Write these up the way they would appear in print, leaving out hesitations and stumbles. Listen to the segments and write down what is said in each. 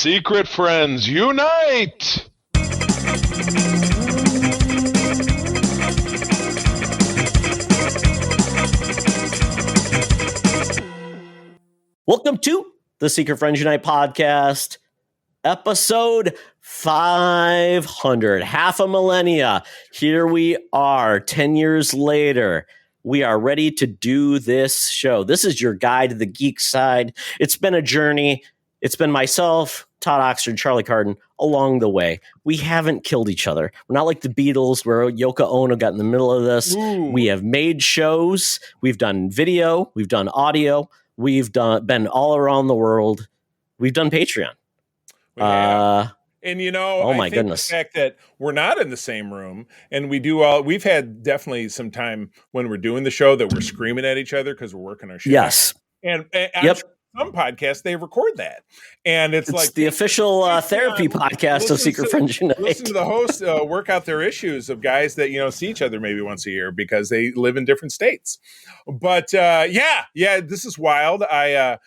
Secret friends, unite! Welcome to the Secret Friends Unite podcast, episode 500, half a millennia. Here we are, 10 years later. We are ready to do this show. This is your guide to the geek side. It's been a journey. It's been myself, Todd Oxford, Charlie Carden along the way. We haven't killed each other. We're not like the Beatles where Yoko Ono got in the middle of this. Ooh. We have made shows. We've done video. We've done audio. We've been all around the world. We've done Patreon. We have. And oh my I think goodness. the fact that we're not in the same room and we've had definitely some time when we're doing the show that we're screaming at each other because we're working our shit. Yes. And Yep. some podcasts, they record that. And it's like the official therapy podcast of Secret Friends Unite. Listen to the hosts work out their issues of guys that, see each other maybe once a year because they live in different states. But yeah, this is wild. I,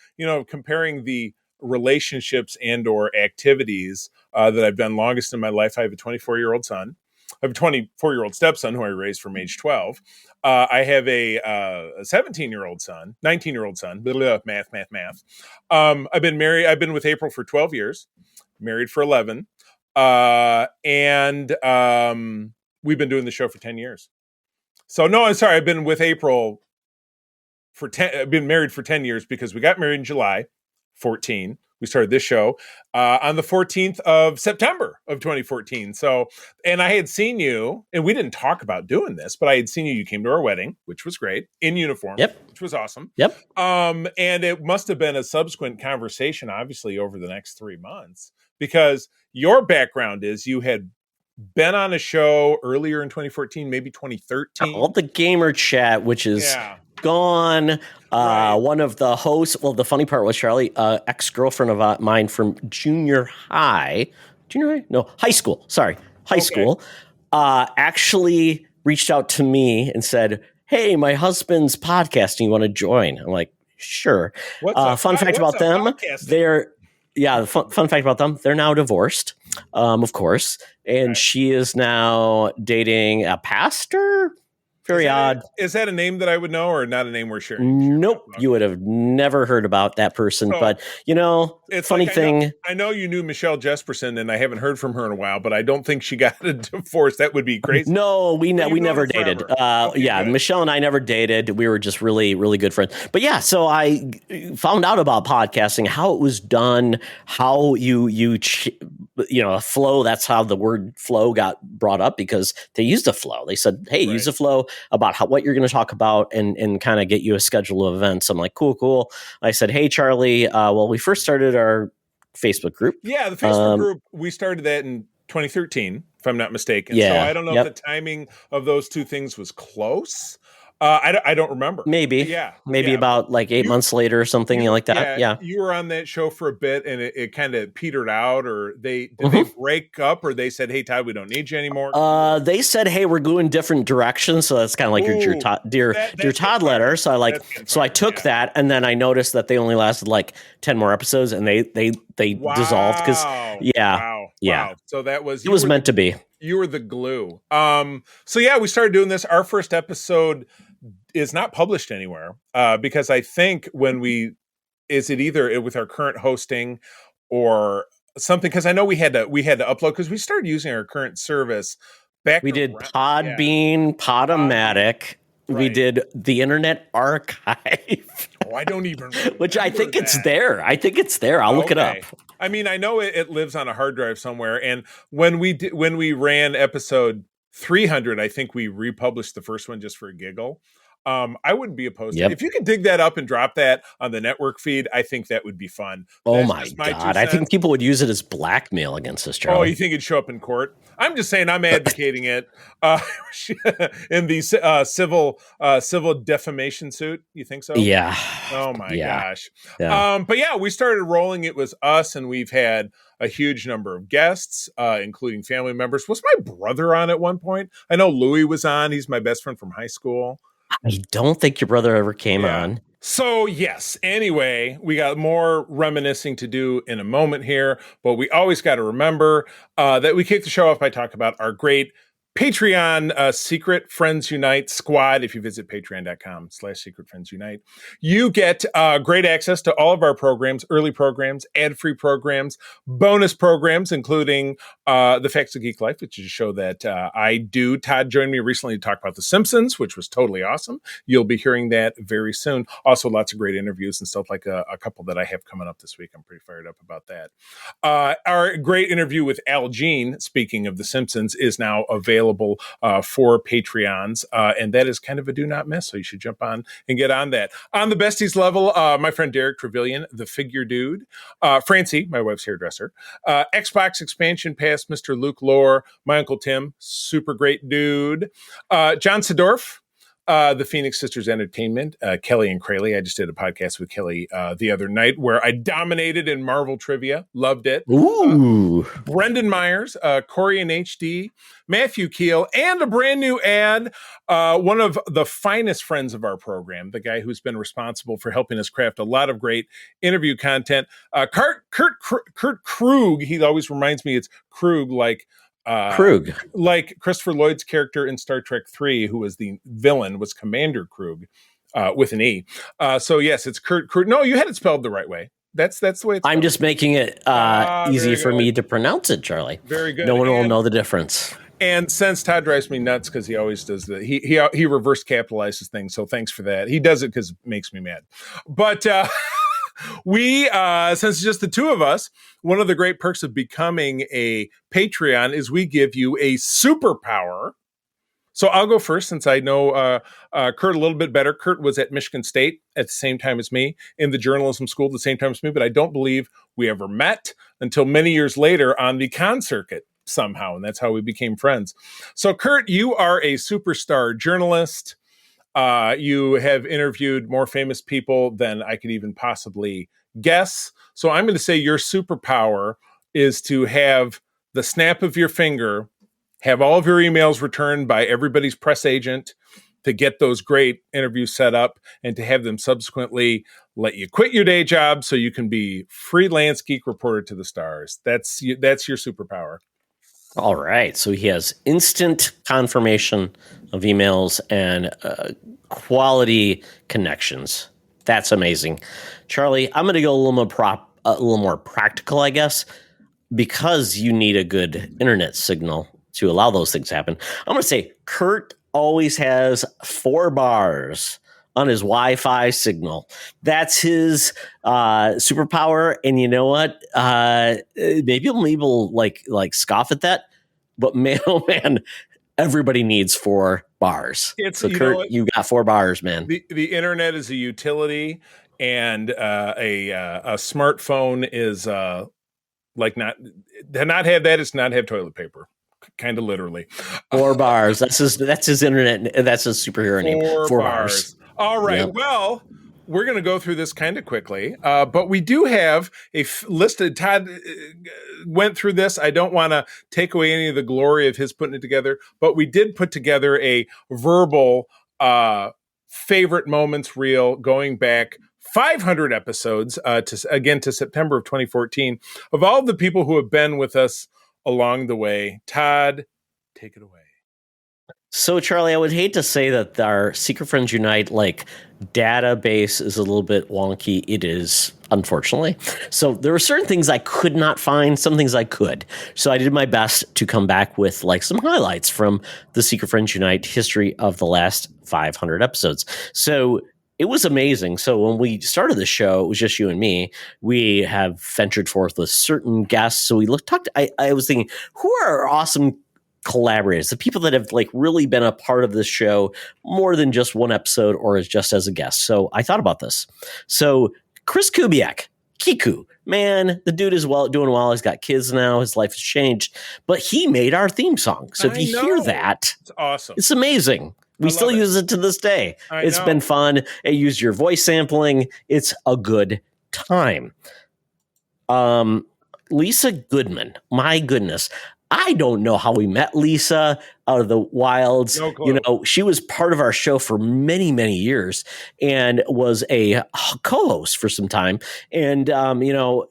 comparing the relationships and or activities that I've done longest in my life. I have a 24-year-old son. I have a 24-year-old stepson who I raised from age 12. I have a 17-year-old son, 19-year-old son. Math. I've been married. I've been with April for 12 years, married for 11. And we've been doing the show for 10 years. So no, I'm sorry. I've been with April for 10. I've been married for 10 years because we got married in July 14. We started this show on the 14th of September of 2014. So, and I had seen you, and we didn't talk about doing this, but I had seen you. You came to our wedding, which was great, in uniform, which was awesome. Yep. And it must have been a subsequent conversation, obviously, over the next 3 months, because your background is you had been on a show earlier in 2014, maybe 2013. All the Gamer Chat, which is gone. Right. One of the hosts, well, the funny part was Charlie, ex-girlfriend of mine from high school. Sorry, high school, actually reached out to me and said, "Hey, my husband's podcasting. You want to join?" I'm like, "Sure." Fun fact about them, the fun fact about them, they're now divorced, of course, and she is now dating a pastor. Very odd. Is that a name that I would know or not a name we're sharing? Nope. You would have never heard about that person. So, but, it's funny like, thing. I know you knew Michelle Jesperson, and I haven't heard from her in a while, but I don't think she got a divorce. That would be crazy. No, we never dated. Good. Michelle and I never dated. We were just really, really good friends. But yeah, so I found out about podcasting, how it was done, how you flow. That's how the word flow got brought up because they used a flow. They said, "Hey, use a flow about what you're going to talk about and kind of get you a schedule of events." I'm like, cool. I said, "Hey, Charlie, we first started our Facebook group." Yeah, the Facebook group, we started that in 2013, if I'm not mistaken. Yeah, so I don't know if the timing of those two things was close. I don't remember. Maybe about like 8 months later or something like that. Yeah. You were on that show for a bit and it kind of petered out, or they break up, or they said, "Hey, Todd, we don't need you anymore"? They said, "Hey, we're going different directions." So that's kind of like your dear Todd letter. So I took that, and then I noticed that they only lasted like 10 more episodes, and they dissolved because Wow. So that was was meant to be. You were the glue. So yeah, we started doing this. Our first episode is not published anywhere because I think is it either with our current hosting or something? Because I know we had to upload because we started using our current service back. We did Podbean, Podomatic. Right. We did the Internet Archive. I don't even remember. Which I think it's there. I'll look it up. I mean, I know it lives on a hard drive somewhere. And when we ran episode 300, I think we republished the first one just for a giggle. I wouldn't be opposed to it. If you can dig that up and drop that on the network feed, I think that would be fun. Oh my God. I think people would use it as blackmail against us, Charlie. Oh, you think it'd show up in court? I'm just saying I'm advocating it in the civil defamation suit. You think so? Yeah. Oh my gosh. Yeah. But yeah, we started rolling. It was us, and we've had a huge number of guests, including family members. Was my brother on at one point? I know Louis was on. He's my best friend from high school. I don't think your brother ever came on. So, yes, anyway, we got more reminiscing to do in a moment here, but we always got to remember that we kick the show off by talking about our great Patreon Secret Friends Unite squad. If you visit patreon.com/Secret Friends Unite, you get great access to all of our programs, early programs, ad-free programs, bonus programs, including The Facts of Geek Life, which is a show that I do. Todd joined me recently to talk about The Simpsons, which was totally awesome. You'll be hearing that very soon. Also, lots of great interviews and stuff, like a couple that I have coming up this week. I'm pretty fired up about that. Our great interview with Al Jean, speaking of The Simpsons, is now available for Patreons, and that is kind of a do not miss, so you should jump on and get on that. On the besties level, my friend Derek Trevelyan, the figure dude, Francie, my wife's hairdresser, Xbox expansion pass, Mr. Luke Lore, my Uncle Tim, super great dude, John Sedorf, the Phoenix Sisters Entertainment, Kelly and Crayley. I just did a podcast with Kelly the other night where I dominated in Marvel trivia. Loved it. Ooh. Brendan Myers, Corey and HD, Matthew Keel, and a brand new ad. One of the finest friends of our program, the guy who's been responsible for helping us craft a lot of great interview content. Kurt Krug. He always reminds me it's Krug, Krug, like Christopher Lloyd's character in Star Trek 3, who was the villain, was Commander Krug with an E. So yes, it's Kurt Krug. No, you had it spelled the right way. That's the way it's spelled. I'm just making it easy for me to pronounce it, Charlie. Very good. No one will know the difference. And since Todd drives me nuts because he always does he reverse capitalizes things. So thanks for that. He does it because it makes me mad. But we, since it's just the two of us, one of the great perks of becoming a Patreon is we give you a superpower. So I'll go first since I know Kurt a little bit better. Kurt was at Michigan State at the same time as me, in the journalism school at the same time as me, but I don't believe we ever met until many years later on the con circuit somehow, and that's how we became friends. So Kurt, you are a superstar journalist. You have interviewed more famous people than I could even possibly guess. So I'm going to say your superpower is to have the snap of your finger, have all of your emails returned by everybody's press agent to get those great interviews set up, and to have them subsequently let you quit your day job so you can be freelance geek reporter to the stars. That's your superpower. All right. So he has instant confirmation of emails and quality connections. That's amazing. Charlie, I'm going to go a little more practical, I guess, because you need a good internet signal to allow those things to happen. I'm going to say Kurt always has 4 bars on his Wi-Fi signal. That's his superpower. And you know what? Maybe people like scoff at that, but man, oh man, everybody needs 4 bars. So Kurt, you got 4 bars, man. The internet is a utility, and a smartphone is not have that is not have toilet paper. Kind of literally. 4 bars. That's his internet. That's his superhero name. 4 bars. All right. Yep. Well, we're going to go through this kind of quickly, but we do have a listed. Todd went through this. I don't want to take away any of the glory of his putting it together, but we did put together a verbal favorite moments reel going back 500 episodes to September of 2014 of all of the people who have been with us along the way. Todd, take it away. So, Charlie, I would hate to say that our Secret Friends Unite database is a little bit wonky. It is, unfortunately. So there were certain things I could not find, some things I could. So I did my best to come back with some highlights from the Secret Friends Unite history of the last 500 episodes. So it was amazing. So when we started the show, it was just you and me. We have ventured forth with certain guests. So we I was thinking, who are our awesome collaborators, the people that have really been a part of this show more than just one episode or just as a guest. So I thought about this. So Chris Kubiak, Kiku, man, the dude is doing well. He's got kids now. His life has changed, but he made our theme song. So if you hear that, it's awesome. It's amazing. We still use it to this day. It's been fun. It used your voice sampling. It's a good time. Lisa Goodman, my goodness. I don't know how we met Lisa out of the wilds. No clue. She was part of our show for many, many years and was a co-host for some time. And,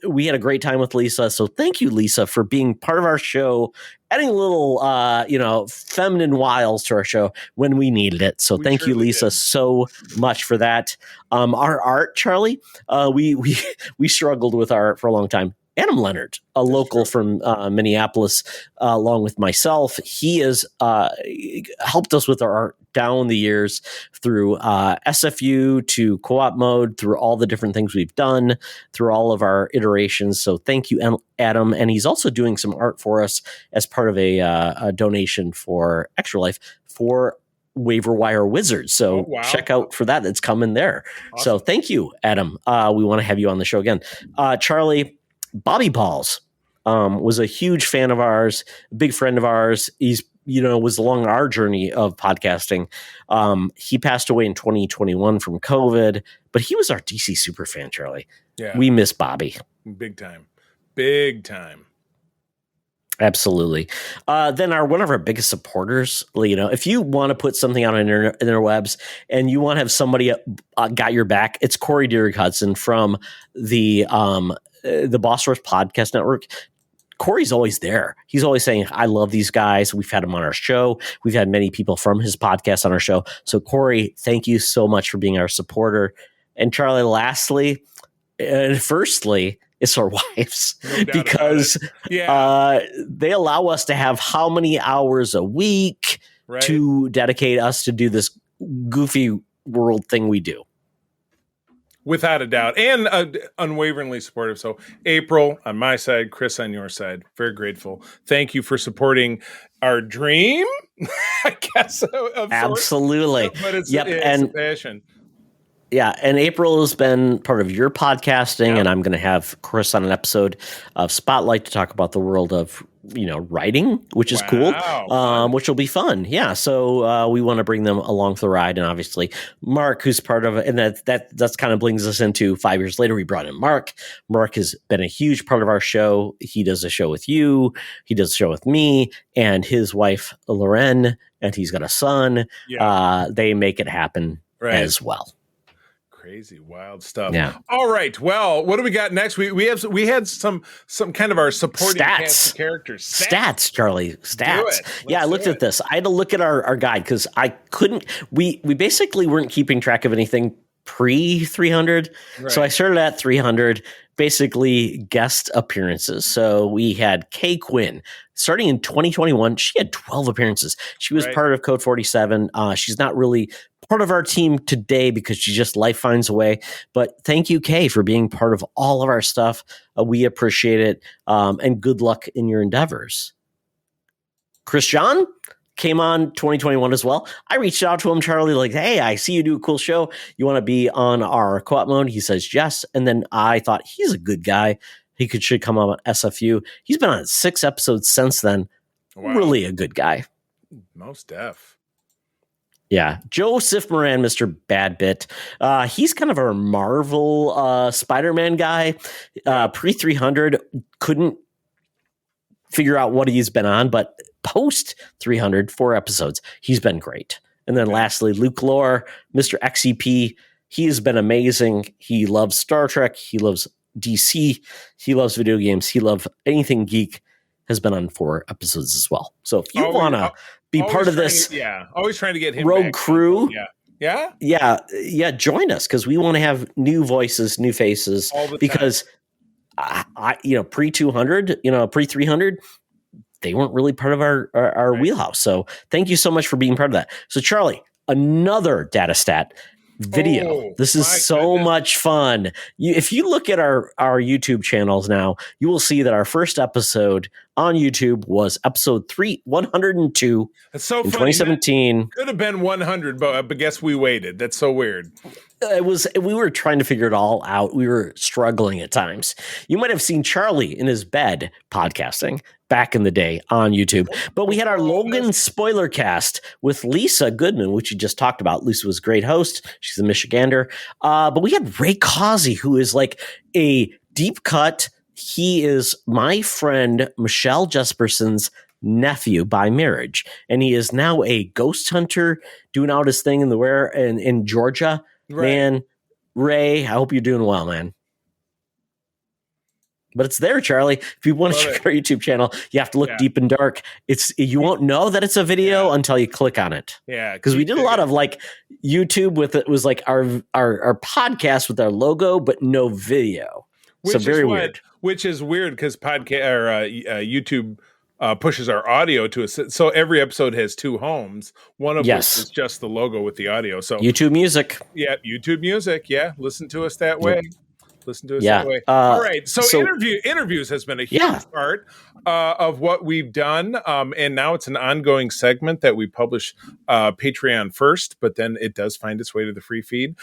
we had a great time with Lisa. So thank you, Lisa, for being part of our show, adding a little, feminine wiles to our show when we needed it. So thank you, Lisa, so much for that. Our art, Charlie, we struggled with art for a long time. Adam Leonard, a local from Minneapolis, along with myself, he has helped us with our art down the years through SFU to co-op mode, through all the different things we've done, through all of our iterations. So thank you, Adam. And he's also doing some art for us as part of a donation for Extra Life for Waiver Wire Wizards. So check out for that. It's coming there. Awesome. So thank you, Adam. We want to have you on the show again. Charlie, Bobby Balls was a huge fan of ours, a big friend of ours. He's, was along our journey of podcasting. He passed away in 2021 from COVID, but he was our DC super fan, Charlie. Yeah. We miss Bobby. Big time. Big time. Absolutely. Then one of our biggest supporters, if you want to put something out on interwebs and you want to have somebody got your back, it's Corey Deering Hudson from the Boss Rush Podcast Network. Corey's always there. He's always saying, I love these guys. We've had him on our show. We've had many people from his podcast on our show. So Corey, thank you so much for being our supporter. And Charlie, lastly, and firstly, it's our wives, because they allow us to have how many hours a week to dedicate us to do this goofy world thing we do. Without a doubt, and unwaveringly supportive. So April on my side, Chris on your side, very grateful. Thank you for supporting our dream, I guess. Absolutely. But it's a passion. Yeah, and April has been part of your podcasting, and I'm going to have Chris on an episode of Spotlight to talk about the world of writing, which is cool, which will be fun. Yeah, so we want to bring them along for the ride, and obviously Mark, who's part of it, and that's kind of brings us into 5 years later. We brought in Mark. Mark has been a huge part of our show. He does a show with you. He does a show with me and his wife Loren, and he's got a son. Yeah. They make it happen as well. Crazy, wild stuff. Yeah. All right. Well, what do we got next? We had some kind of our supporting cast characters. Stats, Charlie. Stats. Yeah, I looked at this. I had to look at our guide because I couldn't. We basically weren't keeping track of anything pre 300. Right. So I started at 300. Basically guest appearances. So we had Kay Quinn starting in 2021. She had 12 appearances. She was part of Code 47. She's not really part of our team today because she just life finds a way. But thank you, Kay, for being part of all of our stuff. We appreciate it. And good luck in your endeavors. Chris John came on 2021 as well. I reached out to him, Charlie, like, hey, I see you do a cool show. You want to be on our co-op mode? He says yes. And then I thought he's a good guy. He should come on SFU. He's been on 6 episodes since then. Wow. Really a good guy. Most def. Yeah. Joseph Moran, Mr. Badbit. He's kind of our Marvel Spider-Man guy. Pre-300, couldn't figure out what he's been on, but post 300, 4 episodes, he's been great. And then lastly, Luke Lore, Mr. XEP. He has been amazing. He loves Star Trek. He loves DC. He loves video games. He loves anything geek. Has been on 4 episodes as well. So if you want to be part of this, always trying to get him rogue back. crew, join us because we want to have new voices, new faces. All the because I pre 200, pre 300, they weren't really part of our wheelhouse. So thank you so much for being part of that. So Charlie, another data stat. Video. This is so much fun. If you look at our YouTube channels now, you will see that our first episode on YouTube was episode 102. That's so in funny. 2017. Could have been 100, but guess we waited. That's so weird. We were trying to figure it all out. We were struggling at times. You might have seen Charlie in his bed podcasting back in the day on YouTube. But we had our Logan spoiler cast with Lisa Goodman, which you just talked about. Lisa was a great host. She's a Michigander. But we had Ray Causey, who is like a deep cut. He is my friend Michelle Jesperson's nephew by marriage, and he is now a ghost hunter doing out his thing in Georgia. Right. Man, Ray, I hope you're doing well, man. But it's there, Charlie. If you want to check our YouTube channel, you have to look deep and dark. You won't know that it's a video until you click on it. Yeah, because we did a lot of like YouTube with it was like our podcast with our logo, but no video. So very weird. Which is weird because YouTube pushes our audio to us. So every episode has two homes. One of which is just the logo with the audio. So YouTube Music. Yeah, YouTube Music. Yeah, listen to us that way. Listen to us that way. All right. So interviews has been a huge part of what we've done. And now it's an ongoing segment that we publish Patreon first, but then it does find its way to the free feed.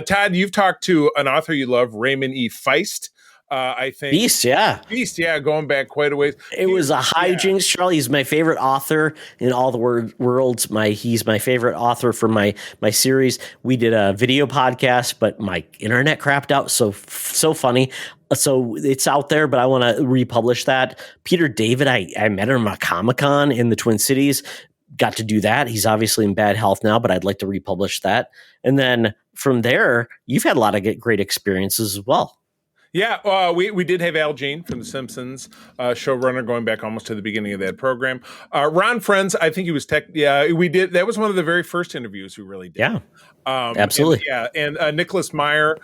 Todd, you've talked to an author you love, Raymond E. Feist. I think Beast, going back quite a ways. It was a hijinks. Charlie, he's my favorite author in all the worlds. He's my favorite author for my series. We did a video podcast, but my internet crapped out. So funny. So it's out there, but I want to republish that. Peter David, I met him at Comic-Con in the Twin Cities. Got to do that. He's obviously in bad health now, but I'd like to republish that. And then from there, you've had a lot of great experiences as well. Yeah, we did have Al Jean from The Simpsons, showrunner, going back almost to the beginning of that program. Ron Friends, I think he was we did. That was one of the very first interviews we really did. Yeah, absolutely. And Nicholas Meyer,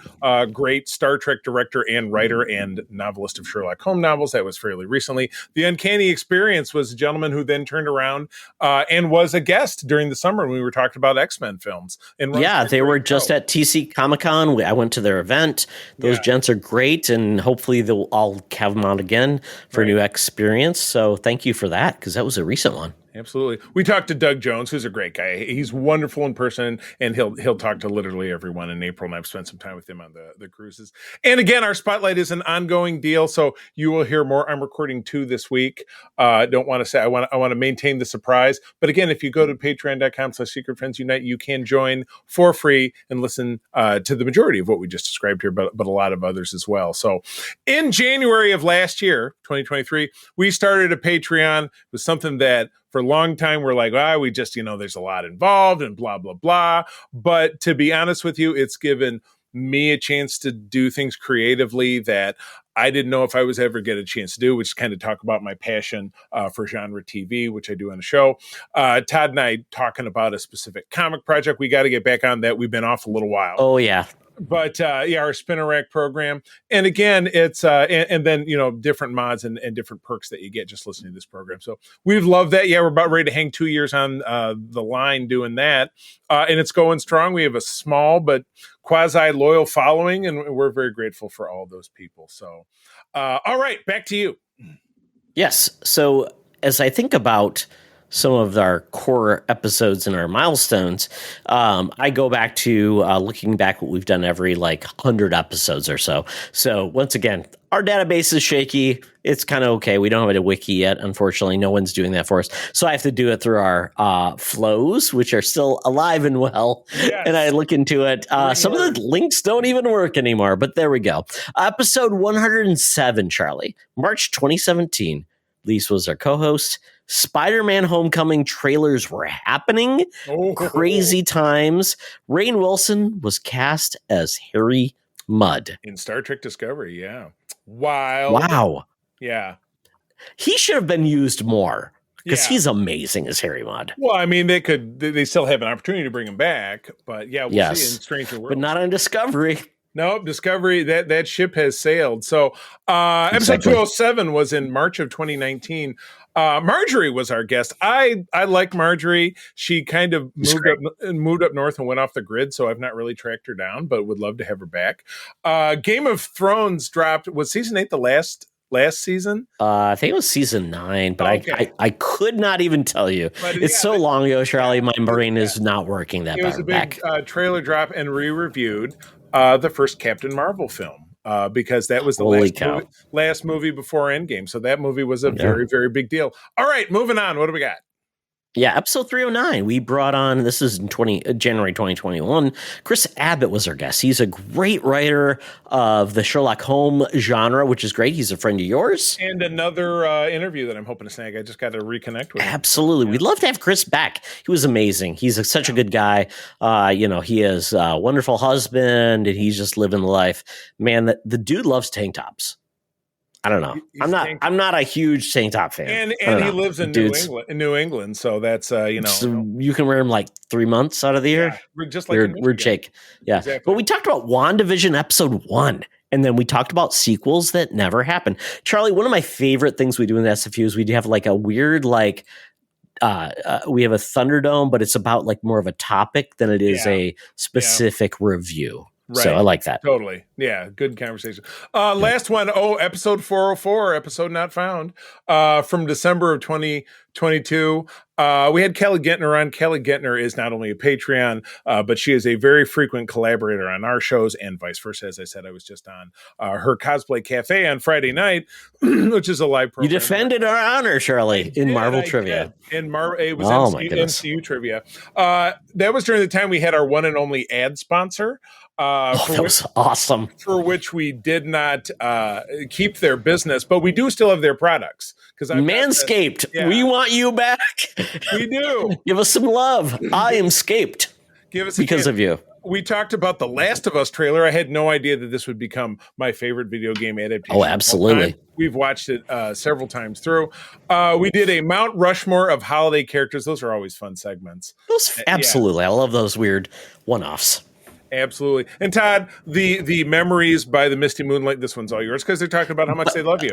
great Star Trek director and writer and novelist of Sherlock Holmes novels. That was fairly recently. The Uncanny Experience was a gentleman who then turned around and was a guest during the summer when we were talking about X-Men films. And they were just at TC Comic-Con. I went to their event. Those gents are great. And hopefully I'll have them on again for a new experience. So thank you for that, because that was a recent one. Absolutely. We talked to Doug Jones, who's a great guy. He's wonderful in person, and he'll talk to literally everyone in April, and I've spent some time with him on the cruises. And again, our spotlight is an ongoing deal, so you will hear more. I'm recording 2 this week. Don't want to say I want to maintain the surprise. But again, if you go to patreon.com/secretfriendsunite, you can join for free and listen to the majority of what we just described here, but a lot of others as well. So in January of last year, 2023, we started a Patreon. It was something that for a long time, we're like, we just, there's a lot involved and blah, blah, blah. But to be honest with you, it's given me a chance to do things creatively that I didn't know if I was ever get a chance to do, which is kind of talk about my passion for genre TV, which I do on the show. Todd and I talking about a specific comic project. We got to get back on that. We've been off a little while. Oh, yeah. But our Spinner Rack program, and again, it's and then different mods and different perks that you get just listening to this program. So we've loved that. Yeah, we're about ready to hang 2 years on the line doing that, and it's going strong. We have a small but quasi loyal following, and we're very grateful for all those people. So, all right, back to you. Yes. So as I think about some of our core episodes and our milestones, I go back to looking back what we've done every 100 episodes or so. So once again, our database is shaky. It's kind of okay. We don't have a wiki yet. Unfortunately, no one's doing that for us. So I have to do it through our flows, which are still alive and well. Yes. And I look into it. Some of the links don't even work anymore, but there we go. Episode 107, Charlie, March 2017. Lise was our co-host. Spider-Man Homecoming trailers were happening. Crazy times. Rainn Wilson was cast as Harry Mudd in Star Trek Discovery. Yeah. Wild. Wow. Yeah. He should have been used more because he's amazing as Harry Mudd. Well, I mean, they still have an opportunity to bring him back, but we'll see in Stranger Worlds. But not on Discovery. No, Discovery, that ship has sailed. So episode 207 was in March of 2019. Marjorie was our guest. I like Marjorie. She kind of moved up north and went off the grid, so I've not really tracked her down, but would love to have her back. Game of Thrones dropped. Was season 8 the last season? I think it was season 9, but I could not even tell you. It's so long ago, Charlie. My brain is not working that bad. It was a big trailer drop, and re-reviewed the first Captain Marvel film. Because that was the last movie before Endgame. So that movie was a very, very big deal. All right, moving on. What do we got? Yeah, episode 309. We brought on, this is in January 2021. Chris Abbott was our guest. He's a great writer of the Sherlock Holmes genre, which is great. He's a friend of yours. And another interview that I'm hoping to snag. I just got to reconnect with him. Absolutely. We'd love to have Chris back. He was amazing. He's such a good guy. He is a wonderful husband, and he's just living the life. Man, the dude loves tank tops. I don't know. I'm not a huge tank top fan. And he lives in New England, so that's so you can wear them like 3 months out of the year. Yeah, we're just like weird shake. Yeah. Exactly. But we talked about WandaVision episode 1, and then we talked about sequels that never happened. Charlie, one of my favorite things we do in the SFU is we do have like a weird we have a Thunderdome, but it's about like more of a topic than it is a specific review. Right. So I like that. Totally. Yeah. Good conversation. Last one. Episode 404, episode not found, from December of 2022. We had Kelly Gentner on. Kelly Gentner is not only a Patreon, but she is a very frequent collaborator on our shows and vice versa. As I said, I was just on her Cosplay Cafe on Friday night, which is a live program. You defended our honor, Shirley, in Marvel trivia. It was MCU trivia. That was during the time we had our one and only ad sponsor. That was awesome. For which we did not keep their business, but we do still have their products. Manscaped, we want you back. We do. Give us some love. I am scaped. Give us because of you. We talked about the Last of Us trailer. I had no idea that this would become my favorite video game adaptation. Oh, absolutely. We've watched it several times through. We did a Mount Rushmore of holiday characters. Those are always fun segments. Absolutely. I love those weird one-offs. Absolutely. And Todd, the memories by the Misty Moonlight, this one's all yours because they're talking about how much they love you.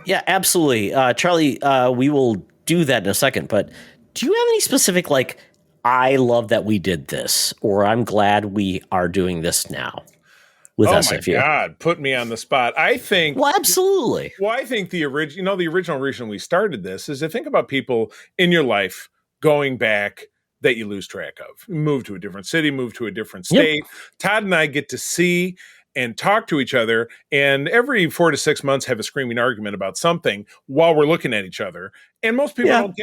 Yeah, absolutely. Charlie, we will do that in a second, but do you have any specific, I love that we did this, or I'm glad we are doing this now with SFU? Oh my God, put me on the spot. I think. Well, absolutely. Well, I think the original reason we started this is to think about people in your life going back that you lose track of. Move to a different city, move to a different state. Yep. Todd and I get to see and talk to each other, and every 4 to 6 months have a screaming argument about something while we're looking at each other. And most people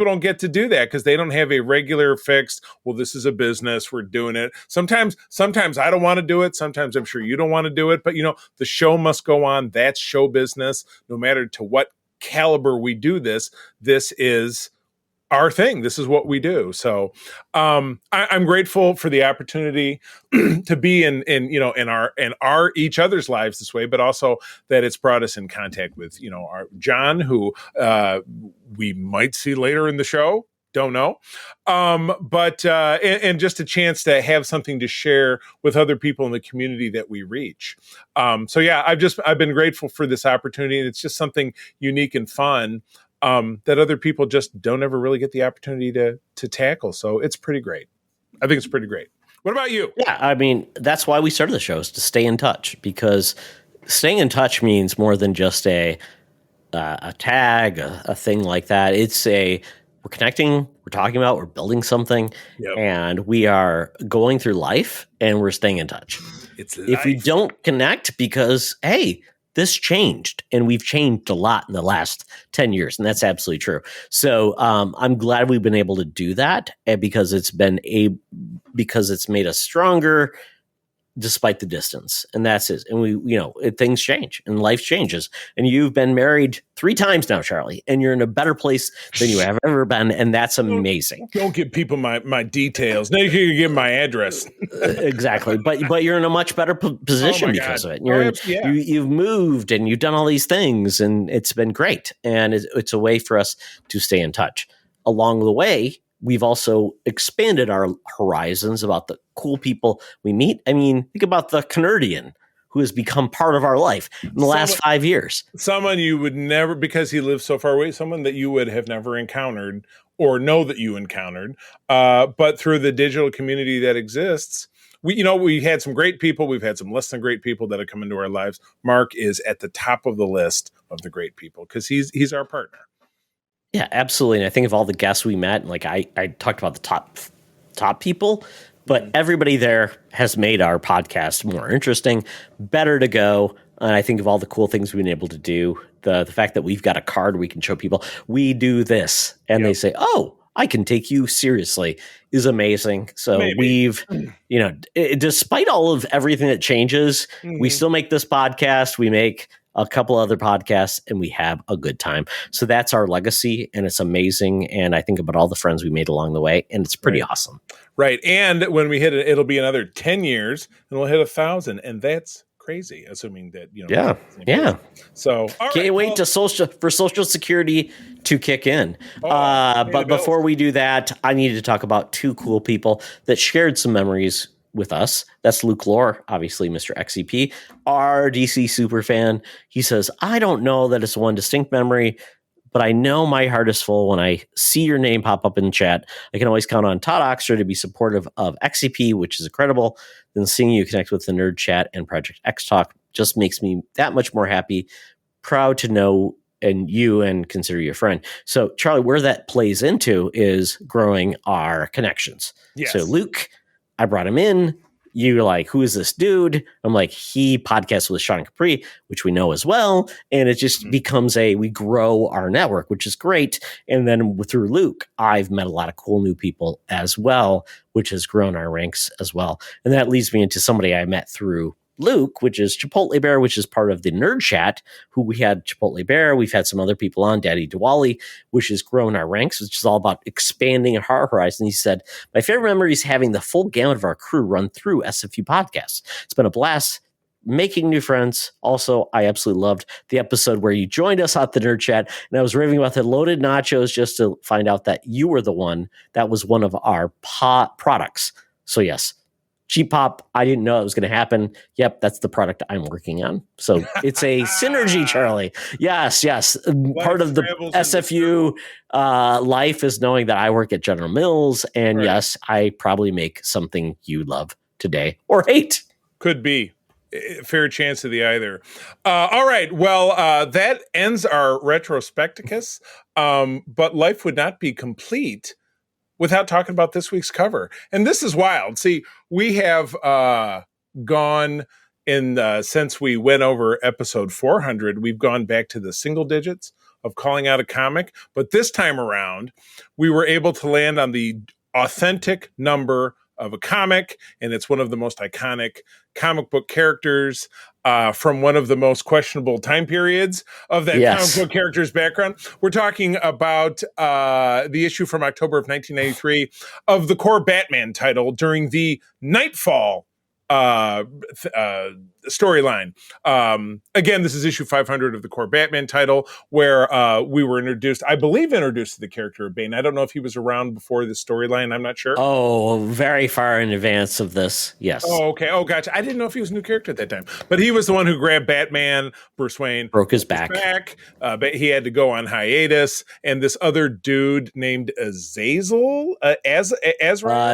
don't get to do that because they don't have a regular fixed, well, this is a business, we're doing it. Sometimes I don't want to do it. Sometimes I'm sure you don't want to do it, but the show must go on. That's show business. No matter to what caliber we do this is our thing. This is what we do. So I'm grateful for the opportunity to be in our each other's lives this way, but also that it's brought us in contact with our John, who we might see later in the show. Don't know. But just a chance to have something to share with other people in the community that we reach. I've been grateful for this opportunity, and it's just something unique and fun that other people just don't ever really get the opportunity to tackle. So it's pretty great. I think it's pretty great. What about you? Yeah, I mean, that's why we started the show, is to stay in touch, because staying in touch means more than just a tag, a thing like that. It's we're connecting, we're talking about, we're building something, and we are going through life, and we're staying in touch. It's life. If we don't connect, because, hey, this changed, and we've changed a lot in the last 10 years, and that's absolutely true. So I'm glad we've been able to do that, and because it's made us stronger despite the distance, and that's it. And things change and life changes, and you've been married 3 times now, Charlie, and you're in a better place than you have ever been, and that's amazing. Don't give people my details. Now you can give my address. Exactly, but you're in a much better position because of it. You've moved and you've done all these things, and it's been great, and it's a way for us to stay in touch. Along the way, we've also expanded our horizons about the cool people we meet. I mean, think about the Canardian, who has become part of our life in the last 5 years. Someone you would never, because he lives so far away, someone that you would have never encountered or know that you encountered. But through the digital community that exists, we had some great people. We've had some less than great people that have come into our lives. Mark is at the top of the list of the great people because he's our partner. Yeah, absolutely. And I think of all the guests we met, I talked about the top people, but everybody there has made our podcast more interesting, better to go. And I think of all the cool things we've been able to do. The fact that we've got a card we can show people, we do this. And they say, oh, I can take you seriously is amazing. So Maybe. we've, despite all of everything that changes, we still make this podcast. We make a couple other podcasts and we have a good time. So that's our legacy and it's amazing. And I think about all the friends we made along the way and it's pretty awesome. Right. And when we hit it, it'll be another 10 years and we'll hit 1,000. And that's crazy, assuming that, Yeah. So can't wait for Social Security to kick in. But before we do that, I needed to talk about two cool people that shared some memories with us. That's Luke Lore, obviously Mr. XEP, our DC super fan. He says, I don't know that it's one distinct memory, but I know my heart is full when I see your name pop up in the chat. I can always count on Todd Oxter to be supportive of XCP, which is incredible. Then seeing you connect with the Nerd Chat and Project X Talk just makes me that much more happy. Proud to know and you and consider you a friend. So, Charlie, where that plays into is growing our connections. Yes. So, Luke, I brought him in. You're like, who is this dude? I'm like, he podcasts with Sean Capri, which we know as well. And it just becomes we grow our network, which is great. And then through Luke, I've met a lot of cool new people as well, which has grown our ranks as well. And that leads me into somebody I met through Luke, which is Chipotle Bear, which is part of the Nerd Chat, who we had Chipotle Bear. We've had some other people on, Daddy Diwali, which has grown our ranks, which is all about expanding our horizon. He said, my favorite memory is having the full gamut of our crew run through SFU podcasts. It's been a blast making new friends. Also, I absolutely loved the episode where you joined us at the Nerd Chat, and I was raving about the loaded nachos just to find out that you were the one that was one of our products. So yes, Cheap Pop, I didn't know it was going to happen. Yep, that's the product I'm working on. So it's a synergy, Charlie. Yes. Part of the SFU life is knowing that I work at General Mills. And yes, I probably make something you love today or hate. Could be. Fair chance of the either. All right. Well, that ends our retrospecticus. But life would not be complete without talking about this week's cover. And this is wild. See, we have gone since we went over episode 400, we've gone back to the single digits of calling out a comic. But this time around, we were able to land on the authentic number of a comic, and it's one of the most iconic comic book characters from one of the most questionable time periods of that comic book character's background. We're talking about the issue from October of 1993 of the core Batman title during the Nightfall storyline. Again, this is issue 500 of the core Batman title, where we were introduced to the character of Bane. I don't know if he was around before this storyline. I'm not sure. Oh, very far in advance of this. Yes. Oh, okay. Oh, gotcha. I didn't know if he was a new character at that time, but he was the one who grabbed Batman. Bruce Wayne broke his back. But he had to go on hiatus, and this other dude named Azazel,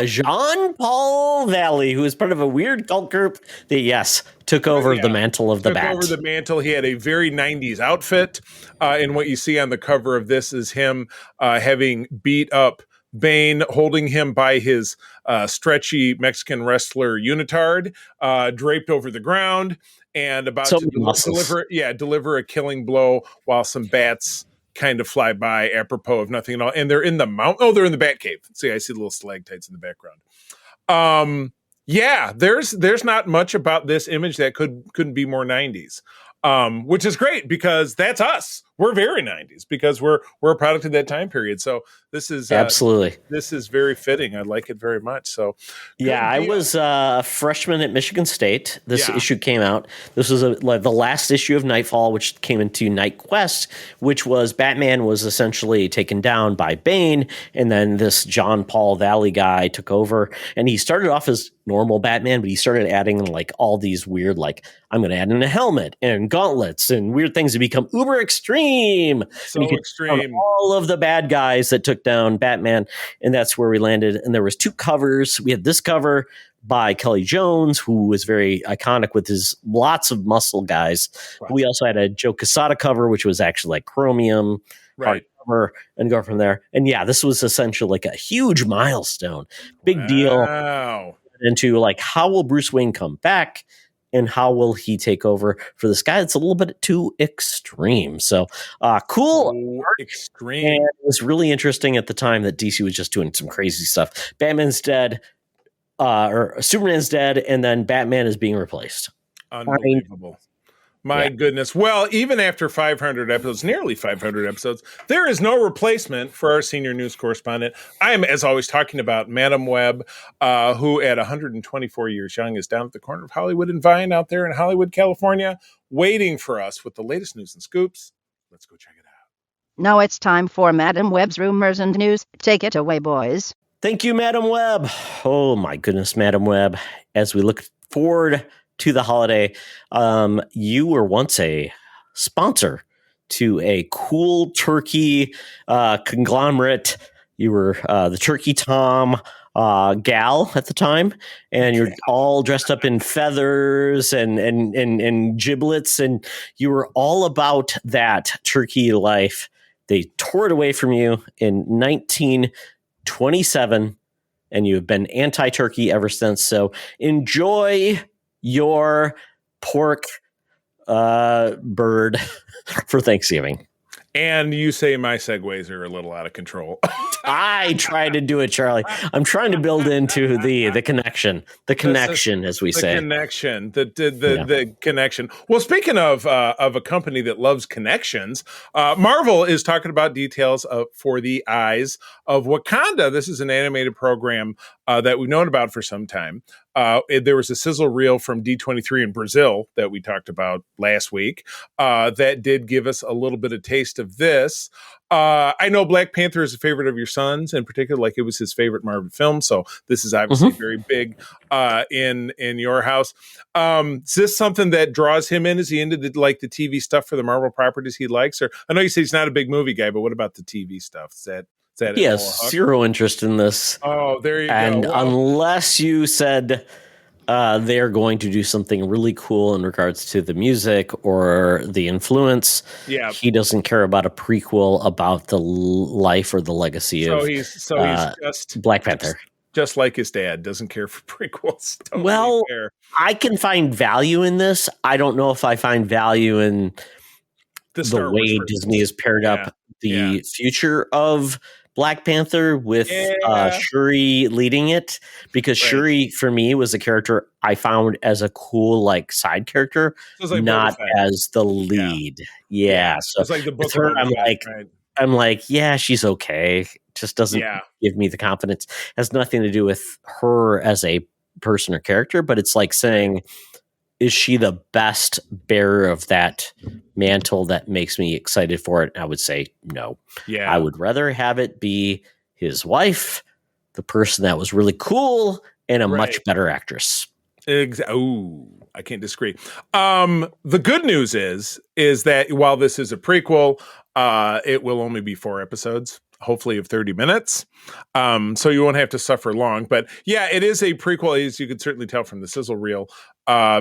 Jean-Paul Valley, who is part of a weird cult group that took over the mantle of the Bat. Took over the mantle. He had a very 90s outfit. And what you see on the cover of this is him having beat up Bane, holding him by his stretchy Mexican wrestler unitard, draped over the ground, and about to deliver a killing blow while some bats kind of fly by apropos of nothing at all. And they're in the they're in the Batcave. See, I see the little stalactites in the background. There's not much about this image that couldn't be more 90s, which is great because that's us. We're very 90s because we're a product of that time period. So this is absolutely this is very fitting. I like it very much. So I was a freshman at Michigan State. This issue came out. This was the last issue of Nightfall, which came into Night Quest, which was Batman was essentially taken down by Bane, and then this John Paul Valley guy took over, and he started off as normal Batman, but he started adding like all these weird, like I'm going to add in a helmet and gauntlets and weird things to become uber extreme. So extreme. All of the bad guys that took down Batman, and that's where we landed. And there was two covers. We had this cover by Kelly Jones, who was very iconic with his lots of muscle guys. Right. We also had a Joe Quesada cover, which was actually like chromium hardcover, and go from there. And this was essentially like a huge milestone, big deal. Into like, how will Bruce Wayne come back? and how will he take over for this guy that's a little bit too extreme. So cool. Extreme. And it was really interesting at the time that DC was just doing some crazy stuff. Batman's dead, or Superman's dead, and then Batman is being replaced. Unbelievable. My goodness. Well, even after 500 episodes, nearly 500 episodes, there is no replacement for our senior news correspondent. I am, as always, talking about Madam Webb, who at 124 years young is down at the corner of Hollywood and Vine out there in Hollywood, California, waiting for us with the latest news and scoops. Let's go check it out. Now it's time for Madam Webb's rumors and news. Take it away, boys. Thank you, Madam Webb. Oh, my goodness, Madam Webb. As we look forward to the holiday, you were once a sponsor to a cool turkey conglomerate. You were the Turkey Tom gal at the time, and you're all dressed up in feathers and giblets, and you were all about that turkey life. They tore it away from you in 1927, and you have been anti-turkey ever since. So enjoy your pork bird for Thanksgiving. And you say my segues are a little out of control. I try to do it, Charlie. I'm trying to build into the connection, as we say. The connection. Well, speaking of a company that loves connections, Marvel is talking about details for the Eyes of Wakanda. This is an animated program that we've known about for some time. There was a sizzle reel from D23 in Brazil that we talked about last week that did give us a little bit of taste of this. I know Black Panther is a favorite of your son's, in particular, like it was his favorite Marvel film. So this is obviously very big in your house. Is this something that draws him in? Is he into the TV stuff for the Marvel properties he likes? Or I know you say he's not a big movie guy, but what about the TV stuff? Is that he has zero interest in this. Oh, there you go. And unless you said they're going to do something really cool in regards to the music or the influence, he doesn't care about a prequel about the life or the legacy of he's just Black Panther. Just like his dad, doesn't care for prequels. I can find value in this. I don't know if I find value in the way Disney has paired up the future of Black Panther with Shuri leading it, because Shuri for me was a character I found as a cool side character, not as the lead. So it's like the book with her, I'm like, yeah, she's okay. Just doesn't give me the confidence. Has nothing to do with her as a person or character, but it's like saying, is she the best bearer of that mantle that makes me excited for it? I would say no. I would rather have it be his wife, the person that was really cool, and a much better actress. Oh, I can't disagree. The good news is that while this is a prequel, it will only be 4 episodes, hopefully of 30 minutes. So you won't have to suffer long. But it is a prequel, as you can certainly tell from the sizzle reel,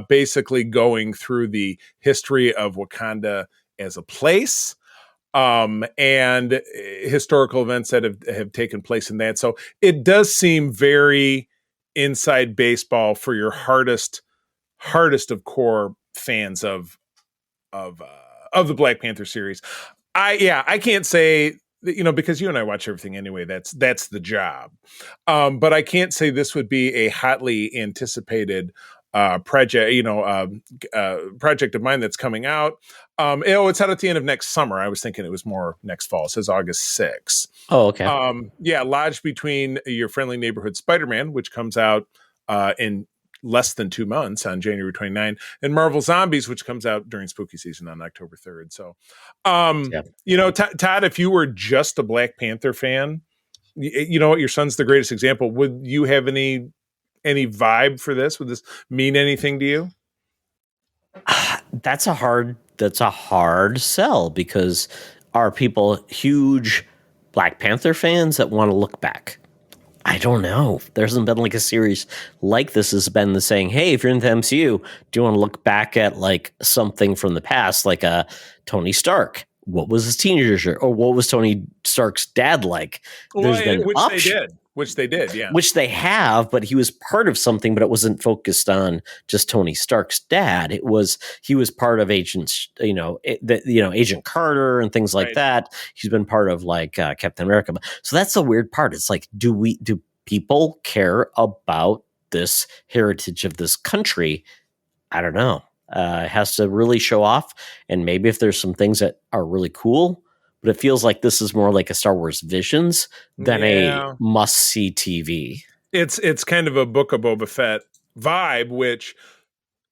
basically going through the history of Wakanda as a place, and historical events that have taken place in that. So it does seem very inside baseball for your hardest of core fans of the Black Panther series. I can't say, because you and I watch everything anyway, that's the job. But I can't say this would be a hotly anticipated project of mine that's coming out. It's out at the end of next summer. I was thinking it was more next fall. It says August 6th. Oh, okay. Lodged between Your Friendly Neighborhood Spider-Man, which comes out in less than 2 months on January 29, and Marvel Zombies, which comes out during spooky season on October 3rd. So, Todd, if you were just a Black Panther fan, you know what, your son's the greatest example. Would you have any vibe for this? Would this mean anything to you? That's a hard sell, because are people huge Black Panther fans that want to look back? I don't know. There hasn't been a series like this has been the saying, hey, if you're in the MCU, do you want to look back at something from the past, like a Tony Stark? What was his teenager, or what was Tony Stark's dad like? Which which they did, yeah. Which they have, but he was part of something, but it wasn't focused on just Tony Stark's dad. He was part of Agent Carter and things like that. He's been part of like Captain America. So that's the weird part. It's like, do people care about this heritage of this country? I don't know. It has to really show off, and maybe if there's some things that are really cool, but it feels like this is more like a Star Wars Visions than a must-see TV. It's kind of a Book of Boba Fett vibe, which,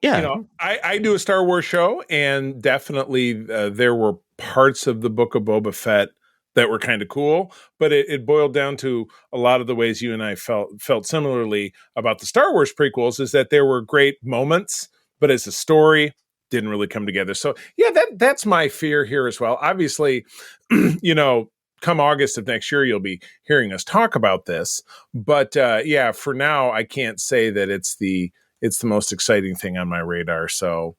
I do a Star Wars show, and definitely there were parts of the Book of Boba Fett that were kind of cool, but it boiled down to a lot of the ways you and I felt similarly about the Star Wars prequels, is that there were great moments, but as a story, didn't really come together. So yeah, that's my fear here as well. Obviously, come August of next year, you'll be hearing us talk about this. But for now, I can't say that it's the most exciting thing on my radar. So,